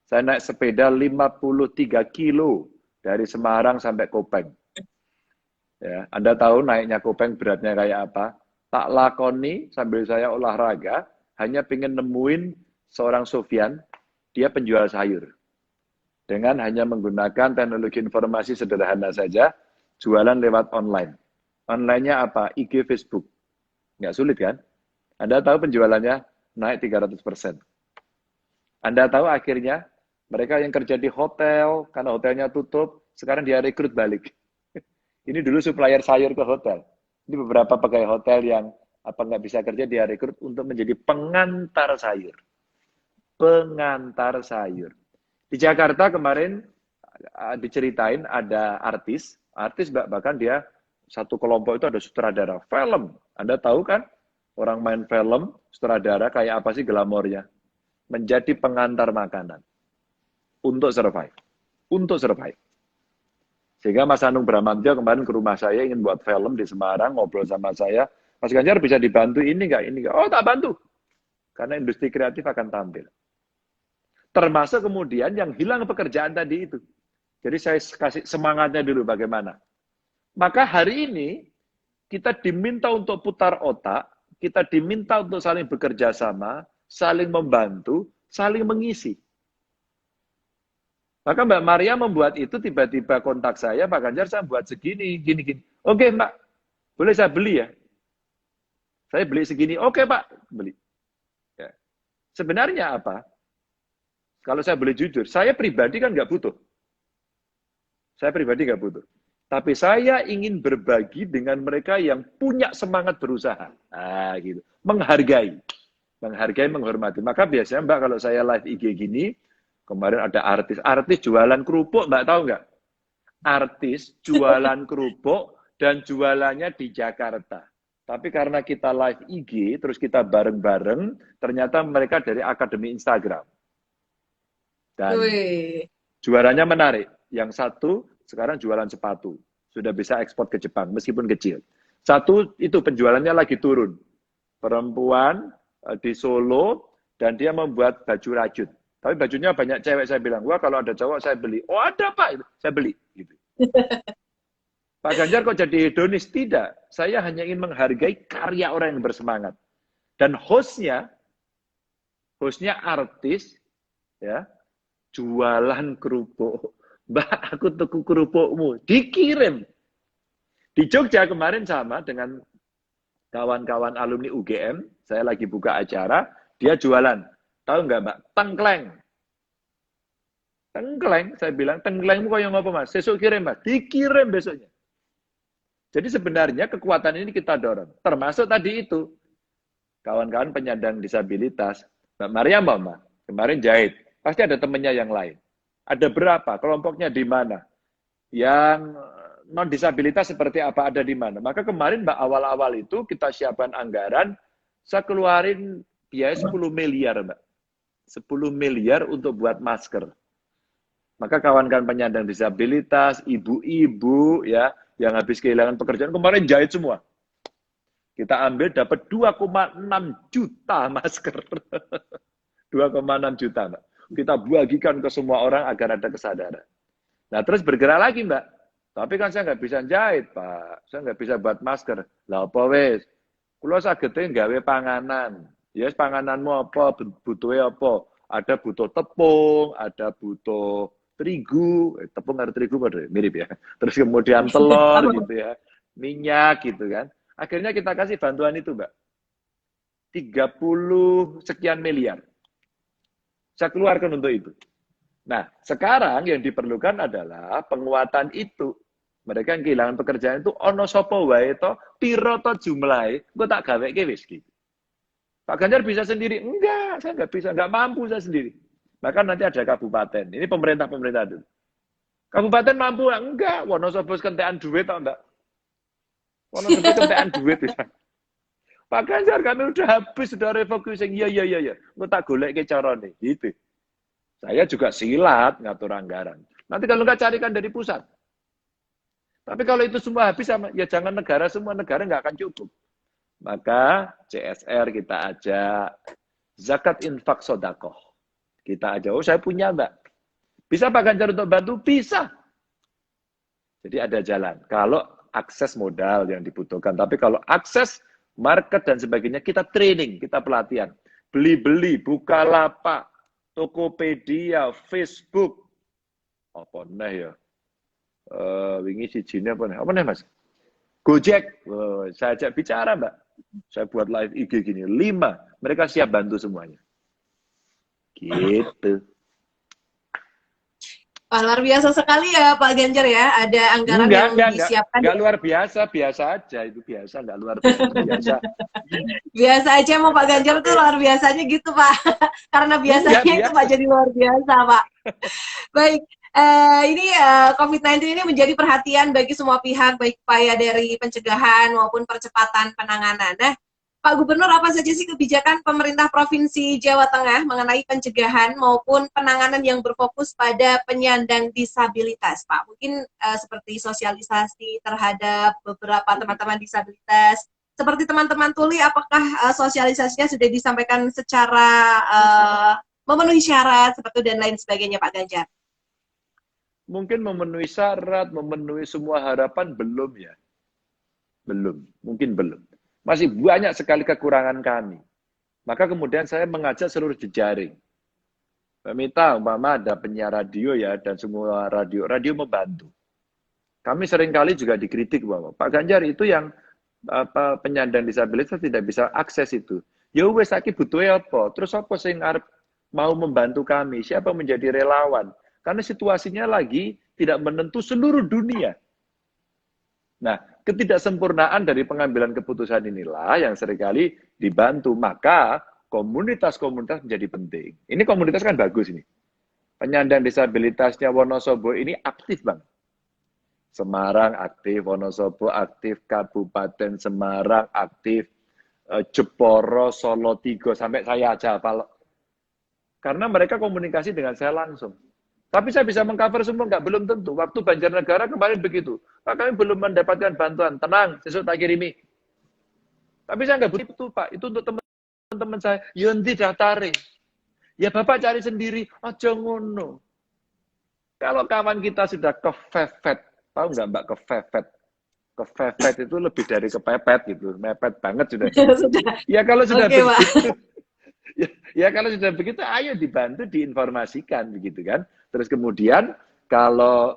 Saya naik sepeda 53 kilo dari Semarang sampai Kopeng. Ya, Anda tahu naiknya Kopeng beratnya kayak apa? Tak lakoni sambil saya olahraga, hanya pengen nemuin seorang Sofyan, dia penjual sayur. Dengan hanya menggunakan teknologi informasi sederhana saja, jualan lewat online. Online-nya apa? IG, Facebook. Nggak sulit kan? Anda tahu penjualannya naik 300%. Anda tahu akhirnya mereka yang kerja di hotel, karena hotelnya tutup, sekarang dia rekrut balik. Ini dulu supplier sayur ke hotel. Ini beberapa pegawai hotel yang nggak bisa kerja, dia rekrut untuk menjadi pengantar sayur. Pengantar sayur. Di Jakarta kemarin diceritain ada artis bahkan dia satu kelompok itu ada sutradara film. Anda tahu kan, orang main film, sutradara kayak apa sih glamornya? Menjadi pengantar makanan. Untuk survive. Untuk survive. Sehingga Mas Anung Bramantyo kemarin ke rumah saya ingin buat film di Semarang, ngobrol sama saya, Mas Ganjar bisa dibantu ini nggak? Ini nggak? Oh, tak bantu. Karena industri kreatif akan tampil. Termasuk kemudian yang hilang pekerjaan tadi itu. Jadi saya kasih semangatnya dulu bagaimana. Maka hari ini kita diminta untuk putar otak, kita diminta untuk saling bekerja sama, saling membantu, saling mengisi. Maka Mbak Maria membuat itu, tiba-tiba kontak saya, Pak Ganjar saya buat segini, gini. Oke Mbak, boleh saya beli ya? Saya beli segini, oke Pak, beli. Ya. Sebenarnya apa? Kalau saya boleh jujur, saya pribadi kan nggak butuh. Saya pribadi nggak butuh. Tapi saya ingin berbagi dengan mereka yang punya semangat berusaha. Nah, gitu. Menghargai, menghormati. Maka biasanya Mbak kalau saya live IG gini, kemarin ada artis jualan kerupuk, Mbak tahu nggak? Artis jualan kerupuk dan jualannya di Jakarta. Tapi karena kita live IG, terus kita bareng-bareng, ternyata mereka dari akademi Instagram. Dan jualannya menarik. Yang satu sekarang jualan sepatu. Sudah bisa ekspor ke Jepang, meskipun kecil. Satu itu penjualannya lagi turun. Perempuan di Solo, dan dia membuat baju rajut. Tapi bajunya banyak cewek, saya bilang, wah kalau ada cowok saya beli. Oh ada Pak, saya beli. Gitu. Pak Ganjar kok jadi hedonis? Tidak. Saya hanya ingin menghargai karya orang yang bersemangat. Dan hostnya artis, ya, jualan kerupuk. Mbak, aku tuku kerupukmu. Dikirim. Di Jogja kemarin sama dengan kawan-kawan alumni UGM, saya lagi buka acara, dia jualan. Tahu nggak Mbak? Tengkleng. Tengkleng, saya bilang, tengklengmu kaya ngapa mas? Sesuk kirim mas, dikirim besoknya. Jadi sebenarnya kekuatan ini kita dorong. Termasuk tadi itu, kawan-kawan penyandang disabilitas. Mbak Maria Mama, kemarin jahit. Pasti ada temennya yang lain. Ada berapa? Kelompoknya di mana? Yang non-disabilitas seperti apa, ada di mana? Maka kemarin Mbak awal-awal itu kita siapkan anggaran, saya keluarin biaya 10 miliar Mbak. 10 miliar untuk buat masker. Maka kawan-kawan penyandang disabilitas, ibu-ibu ya yang habis kehilangan pekerjaan kemarin jahit semua. Kita ambil dapat 2,6 juta masker. 2,6 juta, Mbak. Kita bagikan ke semua orang agar ada kesadaran. Nah, terus bergerak lagi, Mbak. Tapi kan saya nggak bisa jahit, Pak. Saya nggak bisa buat masker. Lah apa wes? Kulo sagete gawe panganan. Yes, pangananmu apa? Butuhnya apa? Ada butuh tepung, ada butuh terigu, tepung ada terigu mirip ya. Terus kemudian telur gitu ya, minyak gitu kan. Akhirnya kita kasih bantuan itu, Mbak. 30 sekian miliar. Saya keluarkan untuk itu. Nah, sekarang yang diperlukan adalah penguatan itu. Mereka yang kehilangan pekerjaan itu ono sapa wae to, piro to jumlahe, engko tak gaweke wis gitu. Pak Ganjar bisa sendiri? Enggak, saya nggak bisa, nggak mampu saya sendiri. Bahkan nanti ada kabupaten. Ini pemerintah dulu. Kabupaten mampu? Enggak. Wonosobo kentekan duit tau enggak? Wonosobo kentekan duit bisa. Pak Ganjar kami udah habis, sudah refocusing. Iya. Mau tak golek ke carane. Gitu. Saya juga silat ngatur anggaran. Nanti kalau nggak carikan dari pusat. Tapi kalau itu semua habis sama, ya jangan negara, semua negara nggak akan cukup. Maka CSR kita ajak, zakat infak sodakoh. Kita aja, oh saya punya Mbak. Bisa Pak Ganjar untuk bantu? Bisa. Jadi ada jalan. Kalau akses modal yang dibutuhkan. Tapi kalau akses market dan sebagainya, kita training, kita pelatihan. Beli-beli, Bukalapak, Tokopedia, Facebook. Apa nih ya? Wingi sijine apa nih? Apa nih Mas? Gojek. Saya ajak bicara Mbak. Saya buat live IG gini. 5. Mereka siap bantu semuanya. Gitu. Wah, luar biasa sekali ya Pak Ganjar ya. Ada anggaran yang disiapkan. Enggak luar biasa, biasa aja. Itu biasa, enggak luar biasa. Biasa aja mau Pak Ganjar tuh luar biasanya gitu Pak. Karena biasanya itu Pak jadi luar biasa Pak. Baik, ini COVID-19 ini menjadi perhatian bagi semua pihak, baik upaya dari pencegahan maupun percepatan penanganan. Nah, Pak Gubernur, apa saja sih kebijakan pemerintah Provinsi Jawa Tengah mengenai pencegahan maupun penanganan yang berfokus pada penyandang disabilitas, Pak? Mungkin seperti sosialisasi terhadap beberapa teman-teman disabilitas. Seperti teman-teman tuli, apakah sosialisasinya sudah disampaikan secara memenuhi syarat, seperti dan lain sebagainya, Pak Ganjar? Mungkin memenuhi syarat, memenuhi semua harapan, belum ya. Belum, mungkin belum. Masih banyak sekali kekurangan kami. Maka kemudian saya mengajak seluruh jejaring. Meminta umpama ada penyiar radio ya, dan semua radio membantu. Kami seringkali juga dikritik bahwa Pak Ganjar itu yang penyandang disabilitas tidak bisa akses itu. Ya wes saiki butuhnya apa? Terus apa sing arep mau membantu kami? Siapa menjadi relawan? Karena situasinya lagi tidak menentu seluruh dunia. Nah, ketidaksempurnaan dari pengambilan keputusan inilah yang seringkali dibantu. Maka komunitas-komunitas menjadi penting. Ini komunitas kan bagus ini. Penyandang disabilitasnya Wonosobo ini aktif Bang. Semarang aktif, Wonosobo aktif, Kabupaten Semarang aktif, Jeporo, Solo, Tigo, sampai saya aja hafal. Karena mereka komunikasi dengan saya langsung. Tapi saya bisa mengcover semua, belum tentu. Waktu Banjarnegara kemarin begitu. Pak, kami belum mendapatkan bantuan. Tenang, besok tak kirimi. Tapi saya nggak butuh itu, Pak. Itu untuk teman-teman saya. Yonti daftari. Ya Bapak cari sendiri. Aja ngono. Kalau kawan kita sudah kefefet, tahu nggak Mbak kefefet? Kefefet itu lebih dari kepepet gitu. Mepet banget sudah. Ya kalau sudah begitu. Ya kalau sudah begitu, ayo dibantu, diinformasikan begitu kan. Terus kemudian kalau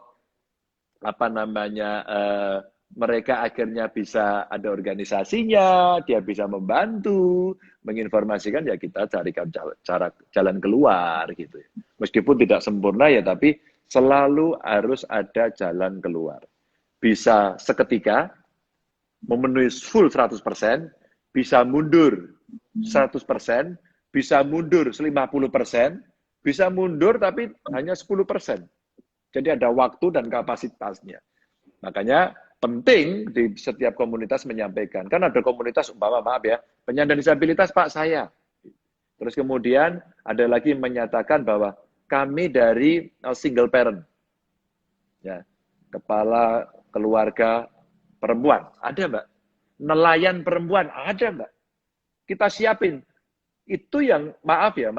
mereka akhirnya bisa ada organisasinya, dia bisa membantu, menginformasikan, ya kita carikan jalan keluar gitu. Meskipun tidak sempurna ya, tapi selalu harus ada jalan keluar. Bisa seketika, memenuhi full 100%, bisa mundur 100%, bisa mundur 50%, bisa mundur tapi hanya 10%. Jadi ada waktu dan kapasitasnya. Makanya penting di setiap komunitas menyampaikan. Kan ada komunitas umpama, maaf ya, penyandang disabilitas Pak saya. Terus kemudian ada lagi menyatakan bahwa kami dari single parent. Ya, kepala keluarga perempuan, ada Mbak. Nelayan perempuan, ada Mbak. Kita siapin. Itu yang, maaf ya,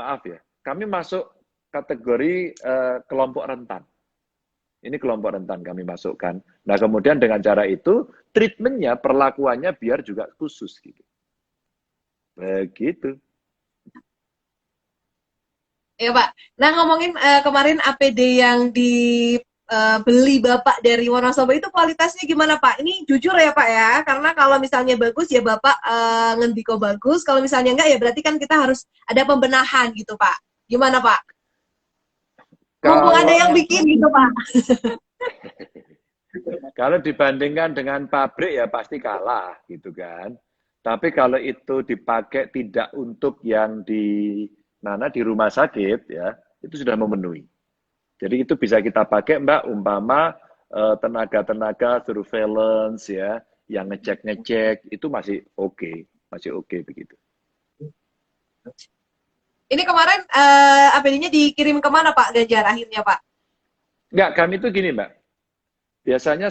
kami masuk kategori kelompok rentan. Ini kelompok rentan kami masukkan. Nah, kemudian dengan cara itu, treatmentnya, perlakuannya biar juga khusus. Gitu. Begitu. Ya Pak. Nah ngomongin kemarin APD yang dibeli Bapak dari Wonosobo itu kualitasnya gimana Pak? Ini jujur ya Pak ya, karena kalau misalnya bagus ya Bapak ngendiko bagus, kalau misalnya enggak ya berarti kan kita harus ada pembenahan gitu Pak. Gimana Pak? Mumpung ada yang bikin gitu Pak. Kalau dibandingkan dengan pabrik ya pasti kalah gitu kan. Tapi kalau itu dipakai tidak untuk yang di rumah sakit ya, itu sudah memenuhi. Jadi itu bisa kita pakai Mbak, umpama tenaga-tenaga surveillance ya, yang ngecek-ngecek itu masih oke begitu. Ini kemarin APD-nya dikirim kemana Pak Ganjar akhirnya Pak? Enggak, kami itu gini Mbak. Biasanya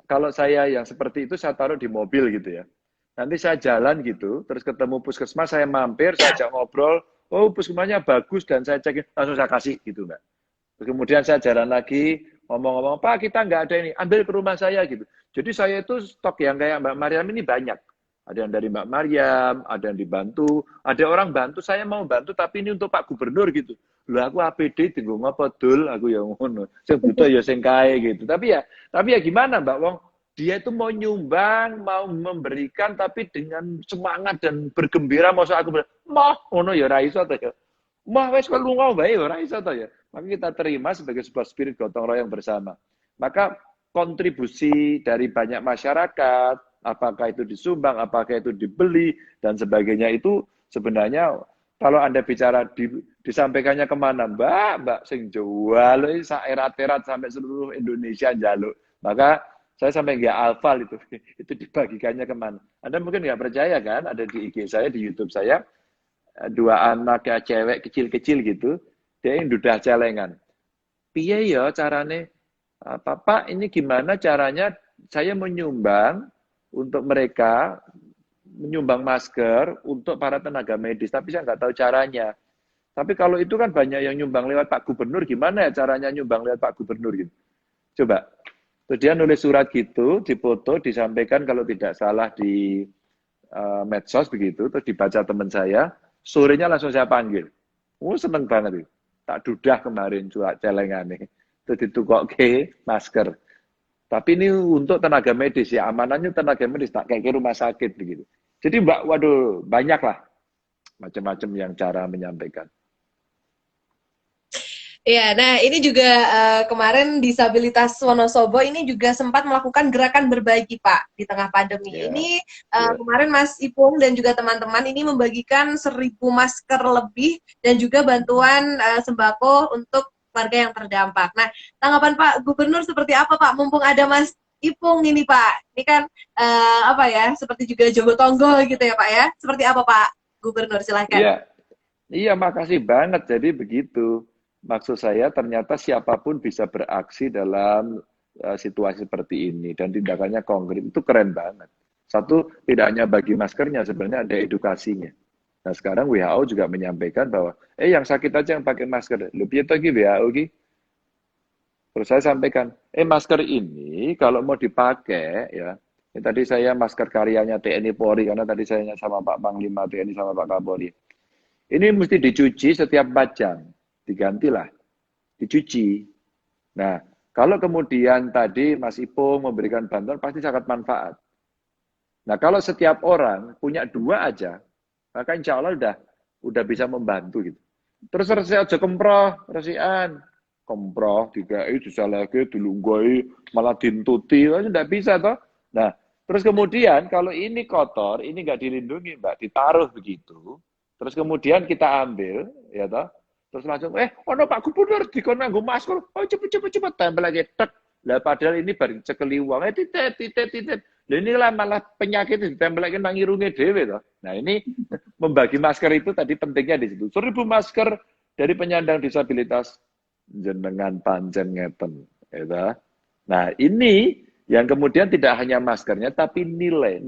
kalau saya yang seperti itu saya taruh di mobil gitu ya. Nanti saya jalan gitu, terus ketemu puskesmas, saya mampir, saya ajak ngobrol, oh puskesmasnya bagus dan saya cekin, langsung saya kasih gitu Mbak. Terus kemudian saya jalan lagi, ngomong-ngomong, Pak kita nggak ada ini, ambil ke rumah saya gitu. Jadi saya itu stok yang kayak Mbak Mariam ini banyak. Ada yang dari Mbak Mariam, ada yang dibantu, ada orang bantu, saya mau bantu tapi ini untuk Pak Gubernur gitu. Lah aku APD tinggal ngapa dul, aku yang ngono. Saya butuh ya sing kae gitu. Tapi ya gimana Mbak Wong? Dia itu mau nyumbang, mau memberikan tapi dengan semangat dan bergembira mau aku mah ngono ya ra iso ta ya. Mah wis kalau lunga bae ora iso ta ya. Maka kita terima sebagai sebuah spirit gotong royong bersama. Maka kontribusi dari banyak masyarakat, apakah itu disumbang, apakah itu dibeli, dan sebagainya itu sebenarnya kalau Anda bicara disampaikannya kemana, Mbak sing jual, saerat-erat sampai seluruh Indonesia jaluk. Maka saya sampai nggak hafal itu dibagikannya kemana. Anda mungkin nggak percaya kan, ada di IG saya, di YouTube saya, 2 anak ya cewek kecil-kecil gitu, dia yang udah celengan. Piye ya carane, Pak ini gimana caranya saya menyumbang untuk mereka, menyumbang masker untuk para tenaga medis, tapi saya nggak tahu caranya. Tapi kalau itu kan banyak yang nyumbang lewat Pak Gubernur, gimana ya caranya nyumbang lewat Pak Gubernur gitu. Coba. Terus dia nulis surat gitu, difoto, disampaikan kalau tidak salah di medsos begitu, terus dibaca teman saya, sorenya langsung saya panggil. Seneng banget itu. Tak dudah kemarin surat celengane. Terus ditukokke masker. Tapi ini untuk tenaga medis ya, amanannya tenaga medis, tak kayak rumah sakit begitu. Jadi Mbak, waduh, banyak lah macam-macam yang cara menyampaikan. Ya, nah ini juga kemarin disabilitas Wonosobo ini juga sempat melakukan gerakan berbagi Pak di tengah pandemi. Ini kemarin Mas Ipung dan juga teman-teman ini membagikan 1.000 masker lebih dan juga bantuan sembako untuk warga yang terdampak. Nah, tanggapan Pak Gubernur seperti apa Pak? Mumpung ada Mas Ipung ini Pak, ini kan seperti juga Jogo Tonggol gitu ya Pak ya. Seperti apa Pak Gubernur? Silahkan. Iya, makasih banget. Jadi begitu. Maksud saya ternyata siapapun bisa beraksi dalam situasi seperti ini dan tindakannya konkret, itu keren banget. Satu, tidak hanya bagi maskernya, sebenarnya ada edukasinya. Nah sekarang WHO juga menyampaikan bahwa yang sakit aja yang pakai masker. Lebih itu lagi WHO lagi. Terus saya sampaikan, masker ini kalau mau dipakai ya, tadi saya masker karyanya TNI Polri karena tadi saya sama Pak Panglima TNI sama Pak Kapolri. Ini mesti dicuci setiap 4 jam. Digantilah, dicuci. Nah, Kalau kemudian tadi Mas Ipung memberikan bantuan pasti sangat manfaat. Nah, kalau setiap orang punya 2 aja, maka insya Allah udah bisa membantu gitu. Terus resi aja kemproh, resian, kemproh, dikai, disalahke, dilunggoi, malah dintuti, tidak bisa toh. Nah, terus kemudian kalau ini kotor, ini nggak dilindungi Mbak, ditaruh begitu, terus kemudian kita ambil, ya toh, terus langsung, ono Pak Gubernur, dikon nganggo masker, oh cepet, tempel lagi, tek. Lah padahal ini baru cekeli uang, titit. Lah inilah malah penyakit ditempel lagi nang irunge dhewe toh. Nah, ini membagi masker itu tadi pentingnya di situ. 1000 masker dari penyandang disabilitas jenengan pancen ngeten, ya. Nah, ini yang kemudian tidak hanya maskernya tapi nilai.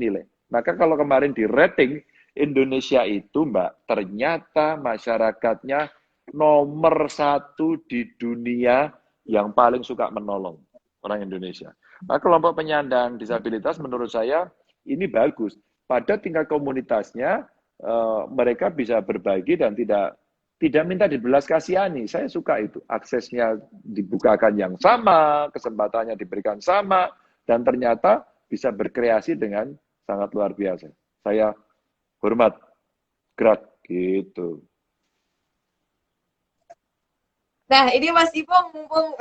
Maka kalau kemarin di rating Indonesia itu, Mbak, ternyata masyarakatnya nomor 1 di dunia yang paling suka menolong orang Indonesia. Nah, kelompok penyandang disabilitas menurut saya ini bagus. Pada tingkat komunitasnya mereka bisa berbagi dan tidak minta dibelas kasihani. Saya suka itu. Aksesnya dibukakan yang sama, kesempatannya diberikan sama, dan ternyata bisa berkreasi dengan sangat luar biasa. Saya hormat, gerak gitu. Nah, ini Mas Ipung mumpung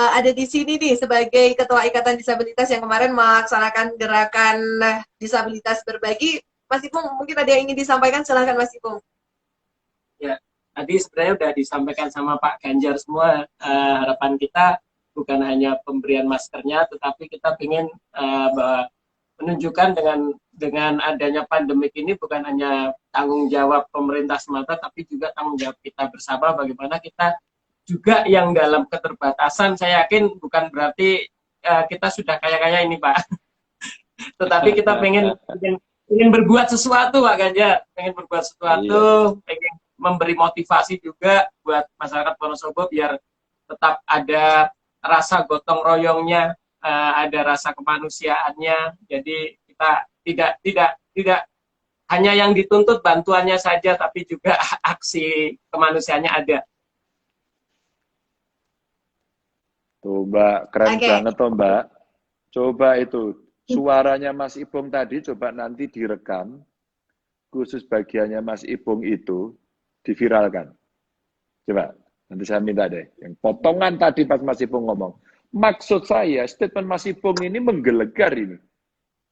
ada di sini nih sebagai Ketua Ikatan Disabilitas yang kemarin melaksanakan gerakan disabilitas berbagi. Mas Ipung, mungkin ada yang ingin disampaikan, silahkan Mas Ipung. Ya, tadi sebenarnya sudah disampaikan sama Pak Ganjar semua. Harapan kita bukan hanya pemberian maskernya, tetapi kita ingin menunjukkan dengan adanya pandemik ini bukan hanya tanggung jawab pemerintah semata, tapi juga tanggung jawab kita bersama bagaimana kita juga yang dalam keterbatasan. Saya yakin bukan berarti kita sudah kaya-kaya ini Pak, tetapi kita pengen berbuat sesuatu Pak Ganjar, pengen berbuat sesuatu, pengen memberi motivasi juga buat masyarakat Wonosobo biar tetap ada rasa gotong royongnya, ada rasa kemanusiaannya. Jadi kita tidak hanya yang dituntut bantuannya saja, tapi juga aksi kemanusiaannya ada. Tuh Mbak, keren banget tuh Mbak. Coba itu, suaranya Mas Ipung tadi coba nanti direkam, khusus bagiannya Mas Ipung itu diviralkan. Coba, nanti saya minta deh, yang potongan tadi pas Mas Ipung ngomong. Maksud saya, statement Mas Ipung ini menggelegar ini.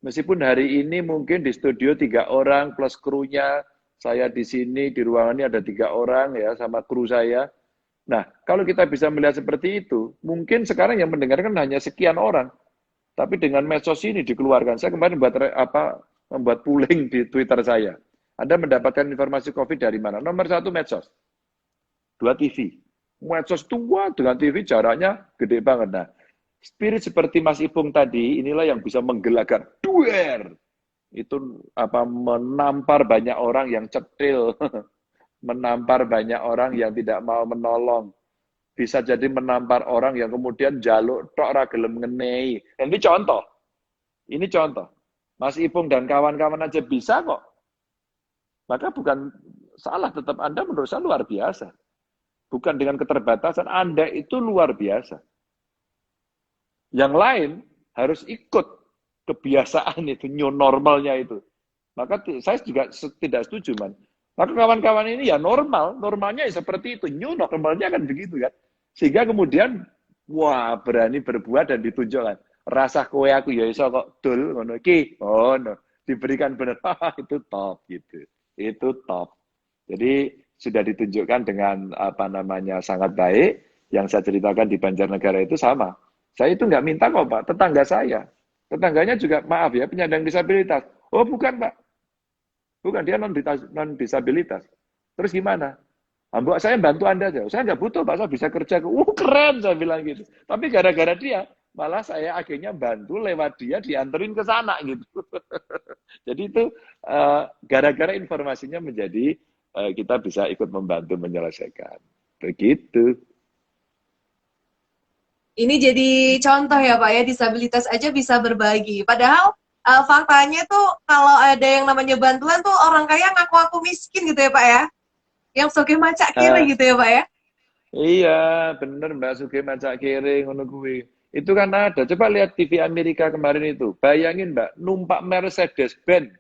Meskipun hari ini mungkin di studio 3 orang plus krunya, saya di sini, di ruangan ini ada 3 orang ya, sama kru saya. Nah, kalau kita bisa melihat seperti itu, mungkin sekarang yang mendengarkan hanya sekian orang. Tapi dengan medsos ini dikeluarkan. Saya kemarin membuat polling di Twitter saya. Anda mendapatkan informasi COVID dari mana? Nomor 1 medsos. 2 TV. Medsos tua dengan TV jaraknya gede banget. Nah, spirit seperti Mas Ipung tadi, inilah yang bisa menggelagar. Duer! Itu menampar banyak orang yang cetil. Menampar banyak orang yang tidak mau menolong. Bisa jadi menampar orang yang kemudian jaluk tok ra gelem ngenei. Ini contoh. Ini contoh. Mas Ipung dan kawan-kawan aja bisa kok. Maka bukan salah, tetap Anda menurut saya luar biasa. Bukan dengan keterbatasan, Anda itu luar biasa. Yang lain harus ikut kebiasaan itu, new normalnya itu. Maka saya juga tidak setuju, Man. Maka kawan-kawan ini ya normalnya ya seperti itu, new normalnya kan begitu kan. Sehingga kemudian, wah berani berbuat dan ditunjukkan. Rasa kowe aku ya iso kok dul ngono iki. Oh no, diberikan benar. Itu top gitu. Itu top. Jadi sudah ditunjukkan dengan sangat baik. Yang saya ceritakan di Banjarnegara itu sama. Saya itu nggak minta kok Pak, tetangga saya. Tetangganya juga maaf ya penyandang disabilitas. Oh bukan Pak. Bukan, dia non-disabilitas. Terus gimana? Mbak, saya bantu Anda aja. Saya nggak butuh, Pak. Saya bisa kerja. Keren, saya bilang gitu. Tapi gara-gara dia, malah saya akhirnya bantu lewat dia, dianterin ke sana gitu. Jadi itu gara-gara informasinya menjadi kita bisa ikut membantu menyelesaikan. Begitu. Ini jadi contoh ya Pak ya, disabilitas aja bisa berbagi. Padahal faktanya tuh kalau ada yang namanya bantuan tuh orang kaya ngaku-ngaku miskin gitu ya Pak ya, yang soge macak kiri gitu ya Pak ya. Iya, bener Mbak Suge macak kere ngono kuwi. Itu kan ada. Coba lihat TV Amerika kemarin itu. Bayangin Mbak, numpak Mercedes-Benz,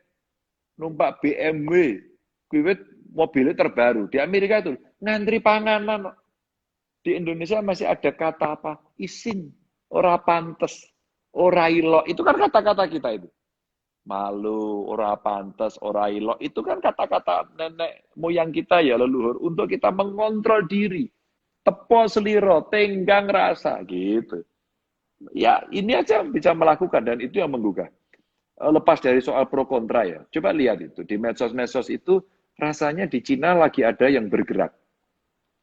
numpak BMW, kuwi mobilnya terbaru. Di Amerika itu ngantri panganan. Di Indonesia masih ada kata apa? Isin, ora pantes, ora ilok. Itu kan kata-kata kita itu. Malu, ora pantes, ora ilok. Itu kan kata-kata nenek moyang kita ya leluhur untuk kita mengontrol diri. Tepo seliro, tenggang rasa gitu. Ya, ini aja bisa melakukan dan itu yang menggugah. Lepas dari soal pro kontra ya. Coba lihat itu di medsos-medsos itu rasanya di Cina lagi ada yang bergerak.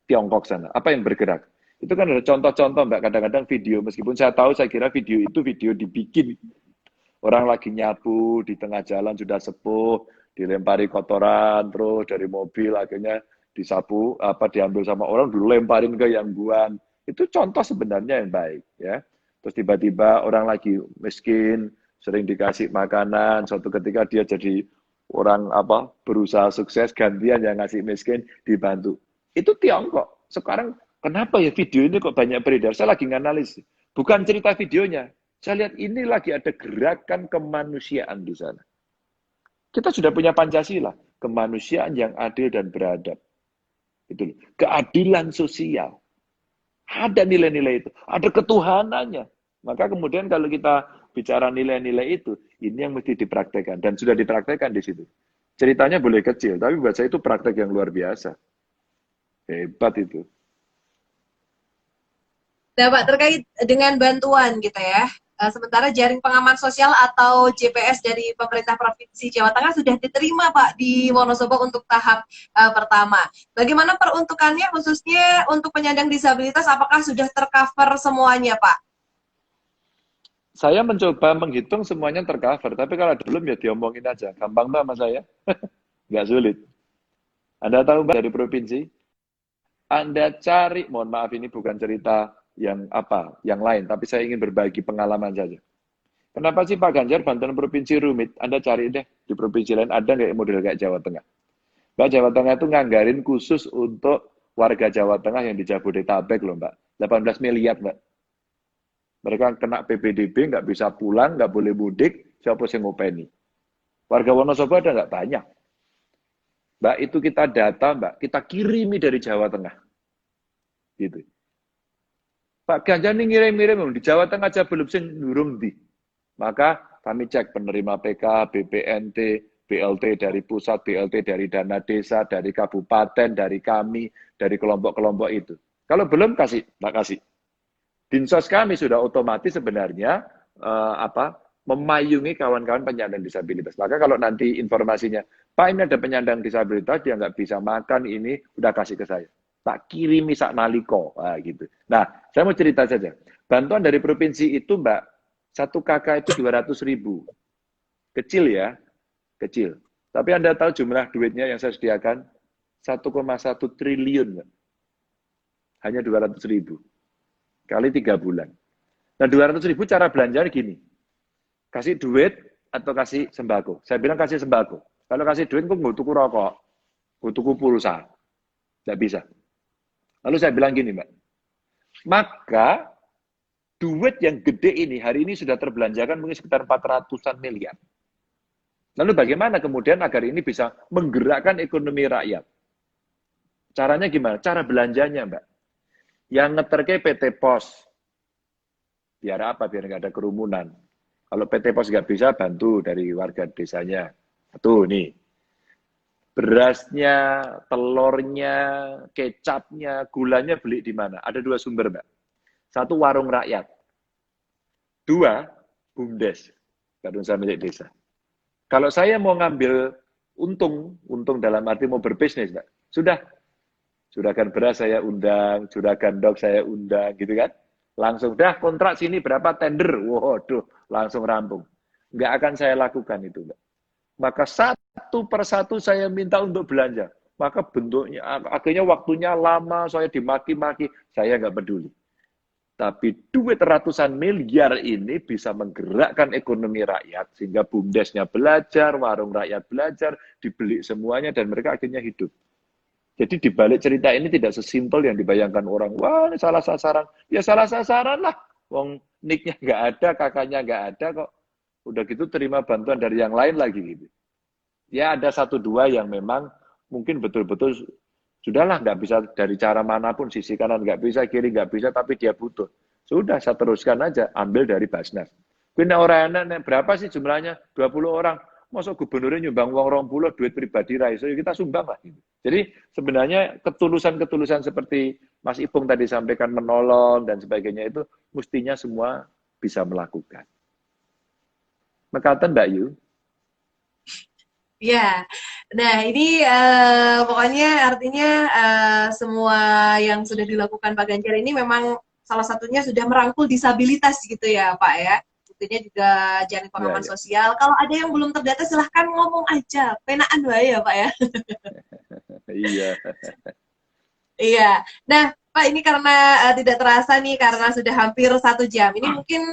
Tiongkok sana. Apa yang bergerak? Itu kan ada contoh-contoh Mbak, kadang-kadang video meskipun saya tahu saya kira video itu video dibikin. Orang lagi nyapu di tengah jalan sudah sepuh, dilempari kotoran terus dari mobil akhirnya disapu diambil sama orang dulu lemparin ke yang buang. Itu contoh sebenarnya yang baik ya. Terus tiba-tiba orang lagi miskin, sering dikasih makanan, suatu ketika dia jadi orang berusaha sukses gantian yang ngasih miskin dibantu. Itu Tiongkok. Sekarang kenapa ya video ini kok banyak beredar? Saya lagi nganalisis. Bukan cerita videonya. Saya lihat ini lagi ada gerakan kemanusiaan di sana. Kita sudah punya Pancasila, kemanusiaan yang adil dan beradab. Itu keadilan sosial. Ada nilai-nilai itu, ada ketuhanannya. Maka kemudian kalau kita bicara nilai-nilai itu, ini yang mesti dipraktekkan dan sudah dipraktekkan di situ. Ceritanya boleh kecil, tapi buat saya itu praktek yang luar biasa. Hebat itu. Nah, Pak, terkait dengan bantuan gitu ya. Sementara jaring pengaman sosial atau JPS dari pemerintah Provinsi Jawa Tengah sudah diterima, Pak, di Wonosobo untuk tahap pertama. Bagaimana peruntukannya khususnya untuk penyandang disabilitas, apakah sudah tercover semuanya, Pak? Saya mencoba menghitung semuanya tercover, tapi kalau belum ya diomongin aja. Gampang Mbak sama saya. Nggak sulit. Anda tahu Mbak dari provinsi? Anda cari, mohon maaf ini bukan cerita yang lain, tapi saya ingin berbagi pengalaman saja. Kenapa sih Pak Ganjar bantuan provinsi rumit? Anda cari deh di provinsi lain ada nggak model kayak Jawa Tengah? Mbak, Jawa Tengah itu nganggarin khusus untuk warga Jawa Tengah yang di Jabodetabek loh Mbak, 18 miliar Mbak. Mereka kena PPDB, nggak bisa pulang, nggak boleh mudik, siapa sih ngopeni? Warga Wonosobo ada nggak? Banyak. Mbak, itu kita data Mbak, kita kirimi dari Jawa Tengah. Gitu. Pak Ganjar ini ngirim-ngirim di Jawa Tengah aja belum sing durung di. Maka kami cek penerima PK, BPNT, BLT dari pusat, BLT dari dana desa, dari kabupaten, dari kami, dari kelompok-kelompok itu. Kalau belum tak kasih. Dinsos kami sudah otomatis sebenarnya memayungi kawan-kawan penyandang disabilitas. Maka kalau nanti informasinya, Pak ini ada penyandang disabilitas, dia nggak bisa makan, ini udah kasih ke saya. Tak kirimi sak naliko, gitu. Nah, saya mau cerita saja. Bantuan dari provinsi itu, Mbak, 1 KK itu 200.000. Kecil ya, kecil. Tapi Anda tahu jumlah duitnya yang saya sediakan 1,1 triliun, Mbak. Hanya 200.000 kali 3 bulan. Nah, 200.000 cara belanja gini. Kasih duit atau kasih sembako. Saya bilang kasih sembako. Kalau kasih duit, kok nggak tuku rokok, nggak tuku pulsa. Nggak bisa. Lalu saya bilang gini, Mbak, maka duit yang gede ini, hari ini sudah terbelanjakan mungkin sekitar 400-an miliar. Lalu bagaimana kemudian agar ini bisa menggerakkan ekonomi rakyat? Caranya gimana? Cara belanjanya, Mbak. Yang ngeterke PT Pos. Biar apa? Biar nggak ada kerumunan. Kalau PT Pos nggak bisa, bantu dari warga desanya. Tuh, nih. Berasnya, telurnya, kecapnya, gulanya beli di mana? Ada 2 sumber, Mbak. 1 warung rakyat. 2, BUMDes, Badan Usaha Milik Desa. Kalau saya mau ngambil untung dalam arti mau berbisnis, Mbak. Juragan beras saya undang, juragan dok saya undang, gitu kan. Langsung, dah kontrak sini berapa tender, waduh, langsung rampung. Nggak akan saya lakukan itu, Mbak. Maka 1 persatu saya minta untuk belanja. Maka bentuknya, akhirnya waktunya lama, saya dimaki-maki, saya nggak peduli. Tapi duit ratusan miliar ini bisa menggerakkan ekonomi rakyat, sehingga BUMDesnya belajar, warung rakyat belajar, dibeli semuanya, dan mereka akhirnya hidup. Jadi di balik cerita ini tidak sesimpel yang dibayangkan orang. Wah, ini salah sasaran. Ya salah sasaran lah. Wong nicknya nggak ada, kakaknya nggak ada kok. Udah gitu terima bantuan dari yang lain lagi gitu. Ya ada satu dua yang memang mungkin betul-betul sudahlah nggak bisa dari cara manapun, sisi kanan nggak bisa, kiri nggak bisa, tapi dia butuh. Sudah saya teruskan aja, ambil dari Basnas. Kena orang enak, berapa sih jumlahnya? 20 orang. Masuk gubernurnya nyumbang uang 20, duit pribadi raiso, kita sumbang lah. Gitu. Jadi sebenarnya ketulusan-ketulusan seperti Mas Ipung tadi sampaikan menolong dan sebagainya itu mestinya semua bisa melakukan. Mekaten Mbak Yu? Ya, nah ini pokoknya artinya semua yang sudah dilakukan Pak Ganjar ini memang salah satunya sudah merangkul disabilitas gitu ya Pak ya. Tentunya juga jaring pengaman Ya. sosial. Kalau ada yang belum terdata silahkan ngomong aja, penaan wae ya Pak ya. Iya. Iya. Nah Pak ini karena tidak terasa nih karena sudah hampir 1 jam. Ini mungkin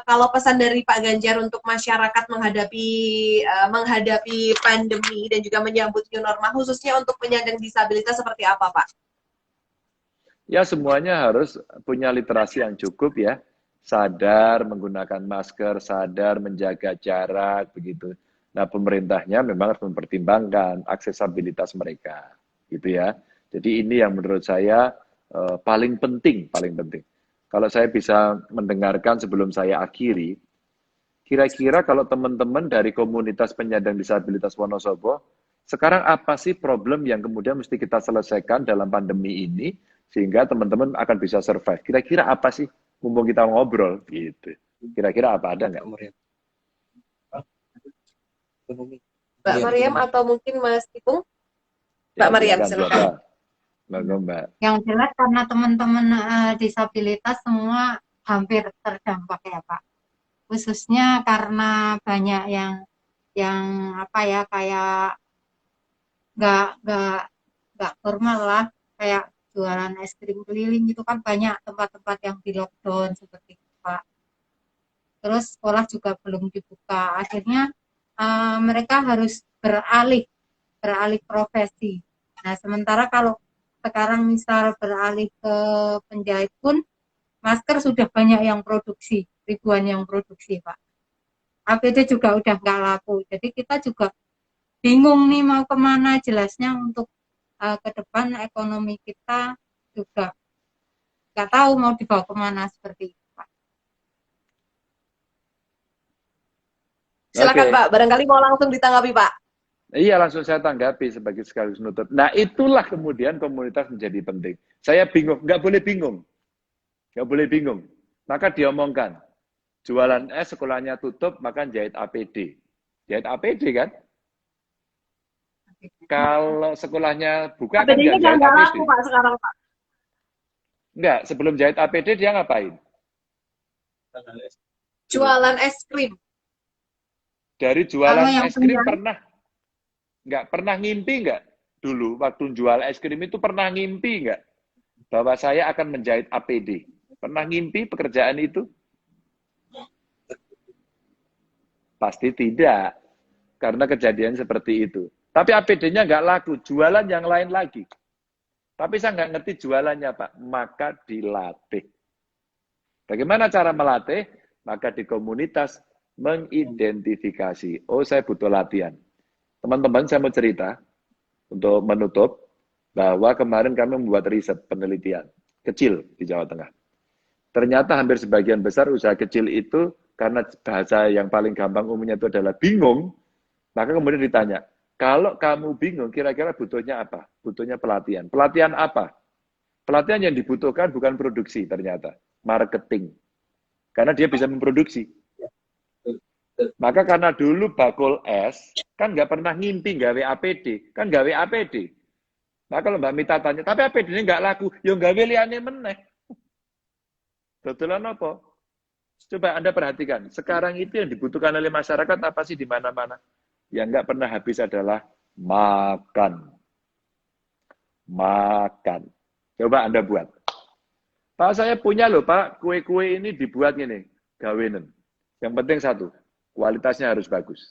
kalau pesan dari Pak Ganjar untuk masyarakat menghadapi pandemi dan juga menyambut new normal khususnya untuk penyandang disabilitas seperti apa Pak? Ya semuanya harus punya literasi yang cukup ya. Sadar menggunakan masker, sadar menjaga jarak begitu. Nah, pemerintahnya memang harus mempertimbangkan aksesabilitas mereka, gitu ya. Jadi ini yang menurut saya paling penting, paling penting. Kalau saya bisa mendengarkan sebelum saya akhiri, kira-kira kalau teman-teman dari komunitas penyandang disabilitas Wonosobo, sekarang apa sih problem yang kemudian mesti kita selesaikan dalam pandemi ini, sehingga teman-teman akan bisa survive? Kira-kira apa sih? Mumpung kita ngobrol, gitu. Kira-kira apa, ada nggak? Mbak Mariam atau mungkin Mas Ipung? Mbak Mariam, silakan. Mbak. Yang jelas karena teman-teman disabilitas semua hampir terdampak ya Pak. Khususnya karena banyak yang apa ya kayak nggak formal lah, kayak jualan es krim keliling gitu kan banyak tempat-tempat yang di lockdown seperti itu Pak. Terus sekolah juga belum dibuka, akhirnya mereka harus beralih profesi. Nah sementara kalau sekarang misal beralih ke penjahit pun masker sudah banyak yang produksi, ribuan yang produksi Pak. APD juga udah nggak laku, jadi kita juga bingung nih mau kemana. Jelasnya untuk ke depan ekonomi kita juga nggak tahu mau dibawa kemana seperti itu Pak. Silakan Pak, barangkali mau langsung ditanggapi Pak. Iya, langsung saya tanggapi sebagai sekaligus nutup. Nah, itulah kemudian komunitas menjadi penting. Saya bingung, nggak boleh bingung. Nggak boleh bingung. Maka diomongkan, jualan es sekolahnya tutup, maka jahit APD. Jahit APD kan? Kalau sekolahnya buka kan APD-nya jahit nggak APD. laku Pak sekarang Pak. Enggak, sebelum jahit APD dia ngapain? Jualan es krim. Dari jualan yang es krim penjahit? pernah ngimpi nggak? Dulu waktu jual es krim itu pernah ngimpi nggak? Bahwa saya akan menjahit APD. Pernah ngimpi pekerjaan itu? Pasti tidak. Karena kejadian seperti itu. Tapi APD-nya nggak laku, jualan yang lain lagi. Tapi saya nggak ngerti jualannya, Pak. Maka dilatih. Bagaimana cara melatih? Maka di komunitas mengidentifikasi. Oh, saya butuh latihan. Teman-teman, saya mau cerita untuk menutup bahwa kemarin kami membuat riset penelitian kecil di Jawa Tengah. Ternyata hampir sebagian besar usaha kecil itu karena bahasa yang paling gampang umumnya itu adalah bingung, maka kemudian ditanya, kalau kamu bingung, kira-kira butuhnya apa? Butuhnya pelatihan. Pelatihan apa? Pelatihan yang dibutuhkan bukan produksi ternyata, marketing. Karena dia bisa memproduksi. Maka karena dulu bakul es, kan nggak pernah ngimpi gawe APD, kan gawe APD. Nah kalau Mbak Mita tanya, tapi APD ini nggak laku, ya gawe liane meneh. Betulan apa? Coba Anda perhatikan, sekarang itu yang dibutuhkan oleh masyarakat apa sih di mana-mana? Yang nggak pernah habis adalah makan. Makan. Coba Anda buat. Pak, saya punya loh Pak, kue-kue ini dibuat gini, gawenan. Yang penting satu, kualitasnya harus bagus.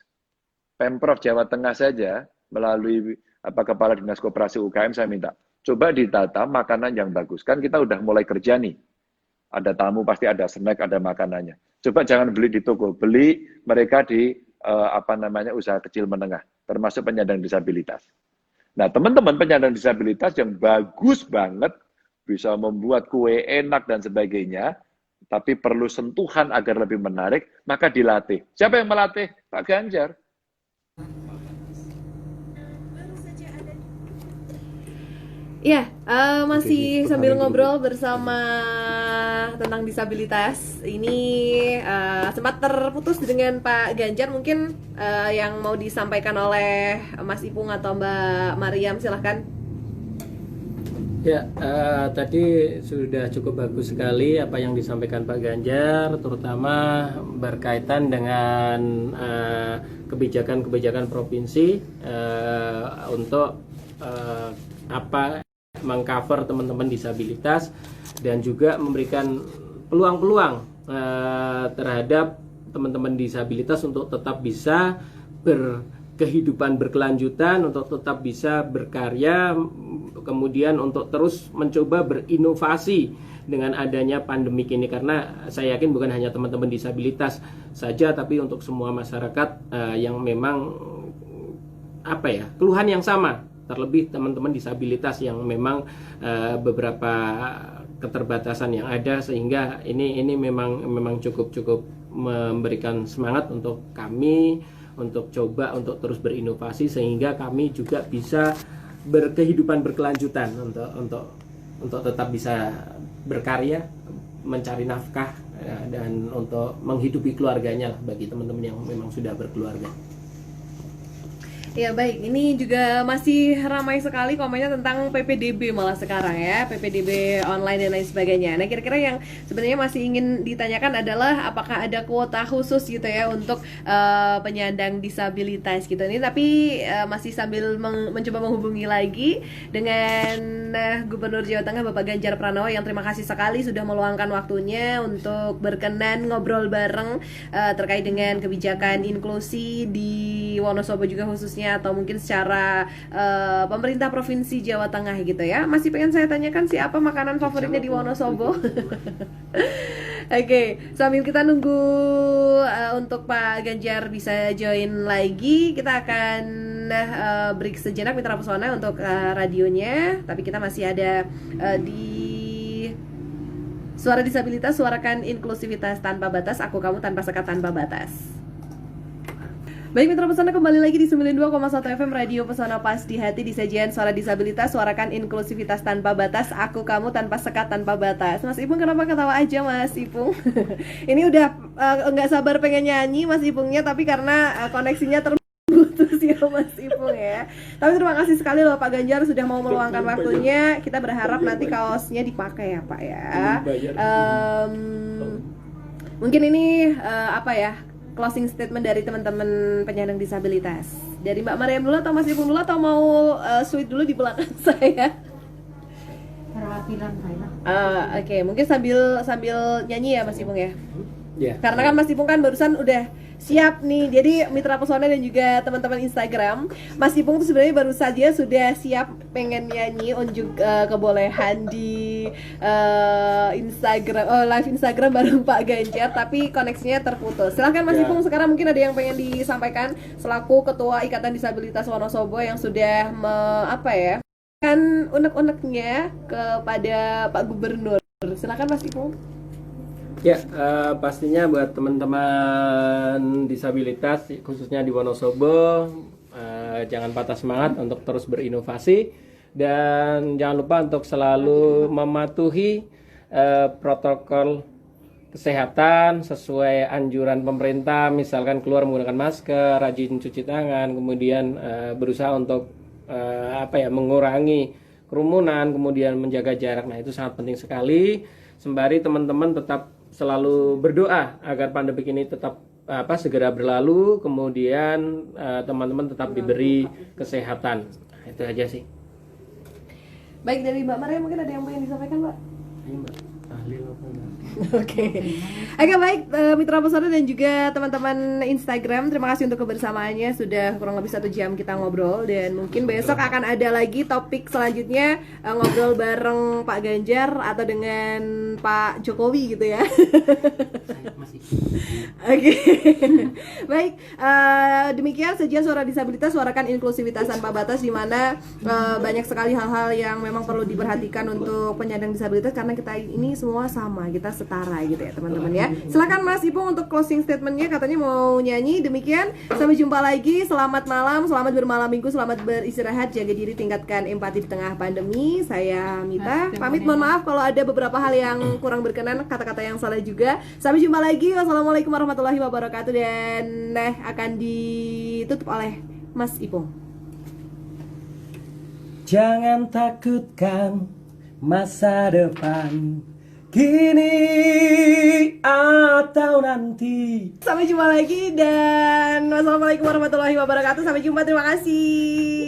Pemprov Jawa Tengah saja melalui Kepala Dinas Koperasi UKM saya minta, coba ditata makanan yang bagus. Kan kita udah mulai kerja nih. Ada tamu pasti ada snack, ada makanannya. Coba jangan beli di toko, beli mereka di usaha kecil menengah, termasuk penyandang disabilitas. Nah, teman-teman penyandang disabilitas yang bagus banget, bisa membuat kue enak dan sebagainya, tapi perlu sentuhan agar lebih menarik, maka dilatih. Siapa yang melatih? Pak Ganjar. Ya, masih sambil ngobrol bersama tentang disabilitas. Ini sempat terputus dengan Pak Ganjar. Mungkin yang mau disampaikan oleh Mas Ipung atau Mbak Mariam, silahkan. Ya, tadi sudah cukup bagus sekali apa yang disampaikan Pak Ganjar, terutama berkaitan dengan kebijakan-kebijakan provinsi untuk mengcover teman-teman disabilitas dan juga memberikan peluang-peluang terhadap teman-teman disabilitas untuk tetap bisa berkehidupan berkelanjutan, untuk tetap bisa berkarya, kemudian untuk terus mencoba berinovasi dengan adanya pandemik ini, karena saya yakin bukan hanya teman-teman disabilitas saja, tapi untuk semua masyarakat yang memang keluhan yang sama, terlebih teman-teman disabilitas yang memang beberapa keterbatasan yang ada, sehingga ini memang cukup memberikan semangat untuk kami untuk coba untuk terus berinovasi sehingga kami juga bisa berkehidupan berkelanjutan untuk tetap bisa berkarya, mencari nafkah dan untuk menghidupi keluarganya lah bagi teman-teman yang memang sudah berkeluarga. Ya baik, ini juga masih ramai sekali komennya tentang PPDB malah sekarang ya, PPDB online dan lain sebagainya. Nah kira-kira yang sebenarnya masih ingin ditanyakan adalah apakah ada kuota khusus gitu ya untuk penyandang disabilitas gitu. Ini tapi masih sambil mencoba menghubungi lagi dengan Gubernur Jawa Tengah Bapak Ganjar Pranowo yang terima kasih sekali sudah meluangkan waktunya untuk berkenan ngobrol bareng terkait dengan kebijakan inklusi di Wonosobo juga khususnya, atau mungkin secara pemerintah Provinsi Jawa Tengah gitu ya. Masih pengen saya tanyakan siapa makanan favoritnya di Wonosobo. Oke, sambil kita nunggu untuk Pak Ganjar bisa join lagi, kita akan break sejenak Mitra Pesona untuk radionya. Tapi kita masih ada di Suara Disabilitas, suarakan inklusivitas tanpa batas, aku kamu tanpa sekat tanpa batas. Baik Mitra Pesona, kembali lagi di 92,1 FM Radio Pesona Pas di Hati, di sajian Suara Disabilitas, suarakan inklusivitas tanpa batas, aku kamu tanpa sekat tanpa batas. Mas Ipung kenapa ketawa aja Mas Ipung? Ini udah nggak sabar pengen nyanyi Mas Ipungnya, tapi karena koneksinya terputus ya Mas Ipung ya. Tapi terima kasih sekali loh Pak Ganjar sudah mau meluangkan waktunya. Kita berharap nanti kaosnya dipakai ya Pak ya. Mungkin ini closing statement dari teman-teman penyandang disabilitas. Dari Mbak Mariam dulu atau Mas Ipung dulu, atau mau sweet dulu di belakang saya? Perwakilan saya. Oke, mungkin sambil nyanyi ya Mas Ipung ya. Yeah. Karena kan Mas Ipung kan barusan udah siap nih. Jadi Mitra Pesona dan juga teman-teman Instagram, Mas Ipung tuh sebenarnya baru saja sudah siap pengen nyanyi, unjuk kebolehan di Instagram, live Instagram bareng Pak Ganjar, tapi koneksinya terputus. Silahkan Mas Ipung, sekarang mungkin ada yang pengen disampaikan selaku Ketua Ikatan Disabilitas Wonosobo yang sudah kan unek-uneknya kepada Pak Gubernur. Silakan Mas Ipung. Ya, pastinya buat teman-teman disabilitas khususnya di Wonosobo, jangan patah semangat untuk terus berinovasi, dan jangan lupa untuk selalu mematuhi protokol kesehatan sesuai anjuran pemerintah, misalkan keluar menggunakan masker, rajin cuci tangan, kemudian berusaha untuk mengurangi kerumunan, kemudian menjaga jarak. Nah, itu sangat penting sekali. Sembari teman-teman tetap selalu berdoa agar pandemi ini tetap segera berlalu, kemudian teman-teman tetap diberi kesehatan. Itu aja sih. Baik, dari Mbak Maria mungkin ada yang pengen disampaikan Mbak? Ayo, Mbak. Oke. Oke, baik, Mitra Pesona dan juga teman-teman Instagram, terima kasih untuk kebersamaannya. Sudah kurang lebih 1 jam kita ngobrol, dan mungkin besok akan ada lagi topik selanjutnya, ngobrol bareng Pak Ganjar atau dengan Pak Jokowi gitu ya. Oke. Baik, demikian saja Suara Disabilitas, suarakan inklusivitas tanpa batas, di mana banyak sekali hal-hal yang memang perlu diperhatikan untuk penyandang disabilitas, karena kita ini semua sama, kita setara gitu ya teman-teman ya. Silakan Mas Ipung untuk closing statementnya, katanya mau nyanyi. Demikian, sampai jumpa lagi, selamat malam, selamat bermalam minggu, selamat beristirahat, jaga diri, tingkatkan empati di tengah pandemi. Saya Mita, pamit, mohon maaf kalau ada beberapa hal yang kurang berkenan, kata-kata yang salah juga. Sampai jumpa lagi, wassalamualaikum warahmatullahi wabarakatuh, dan akan ditutup oleh Mas Ipung. Jangan takutkan masa depan, kini atau nanti. Sampai jumpa lagi, dan wassalamualaikum warahmatullahi wabarakatuh. Sampai jumpa, terima kasih.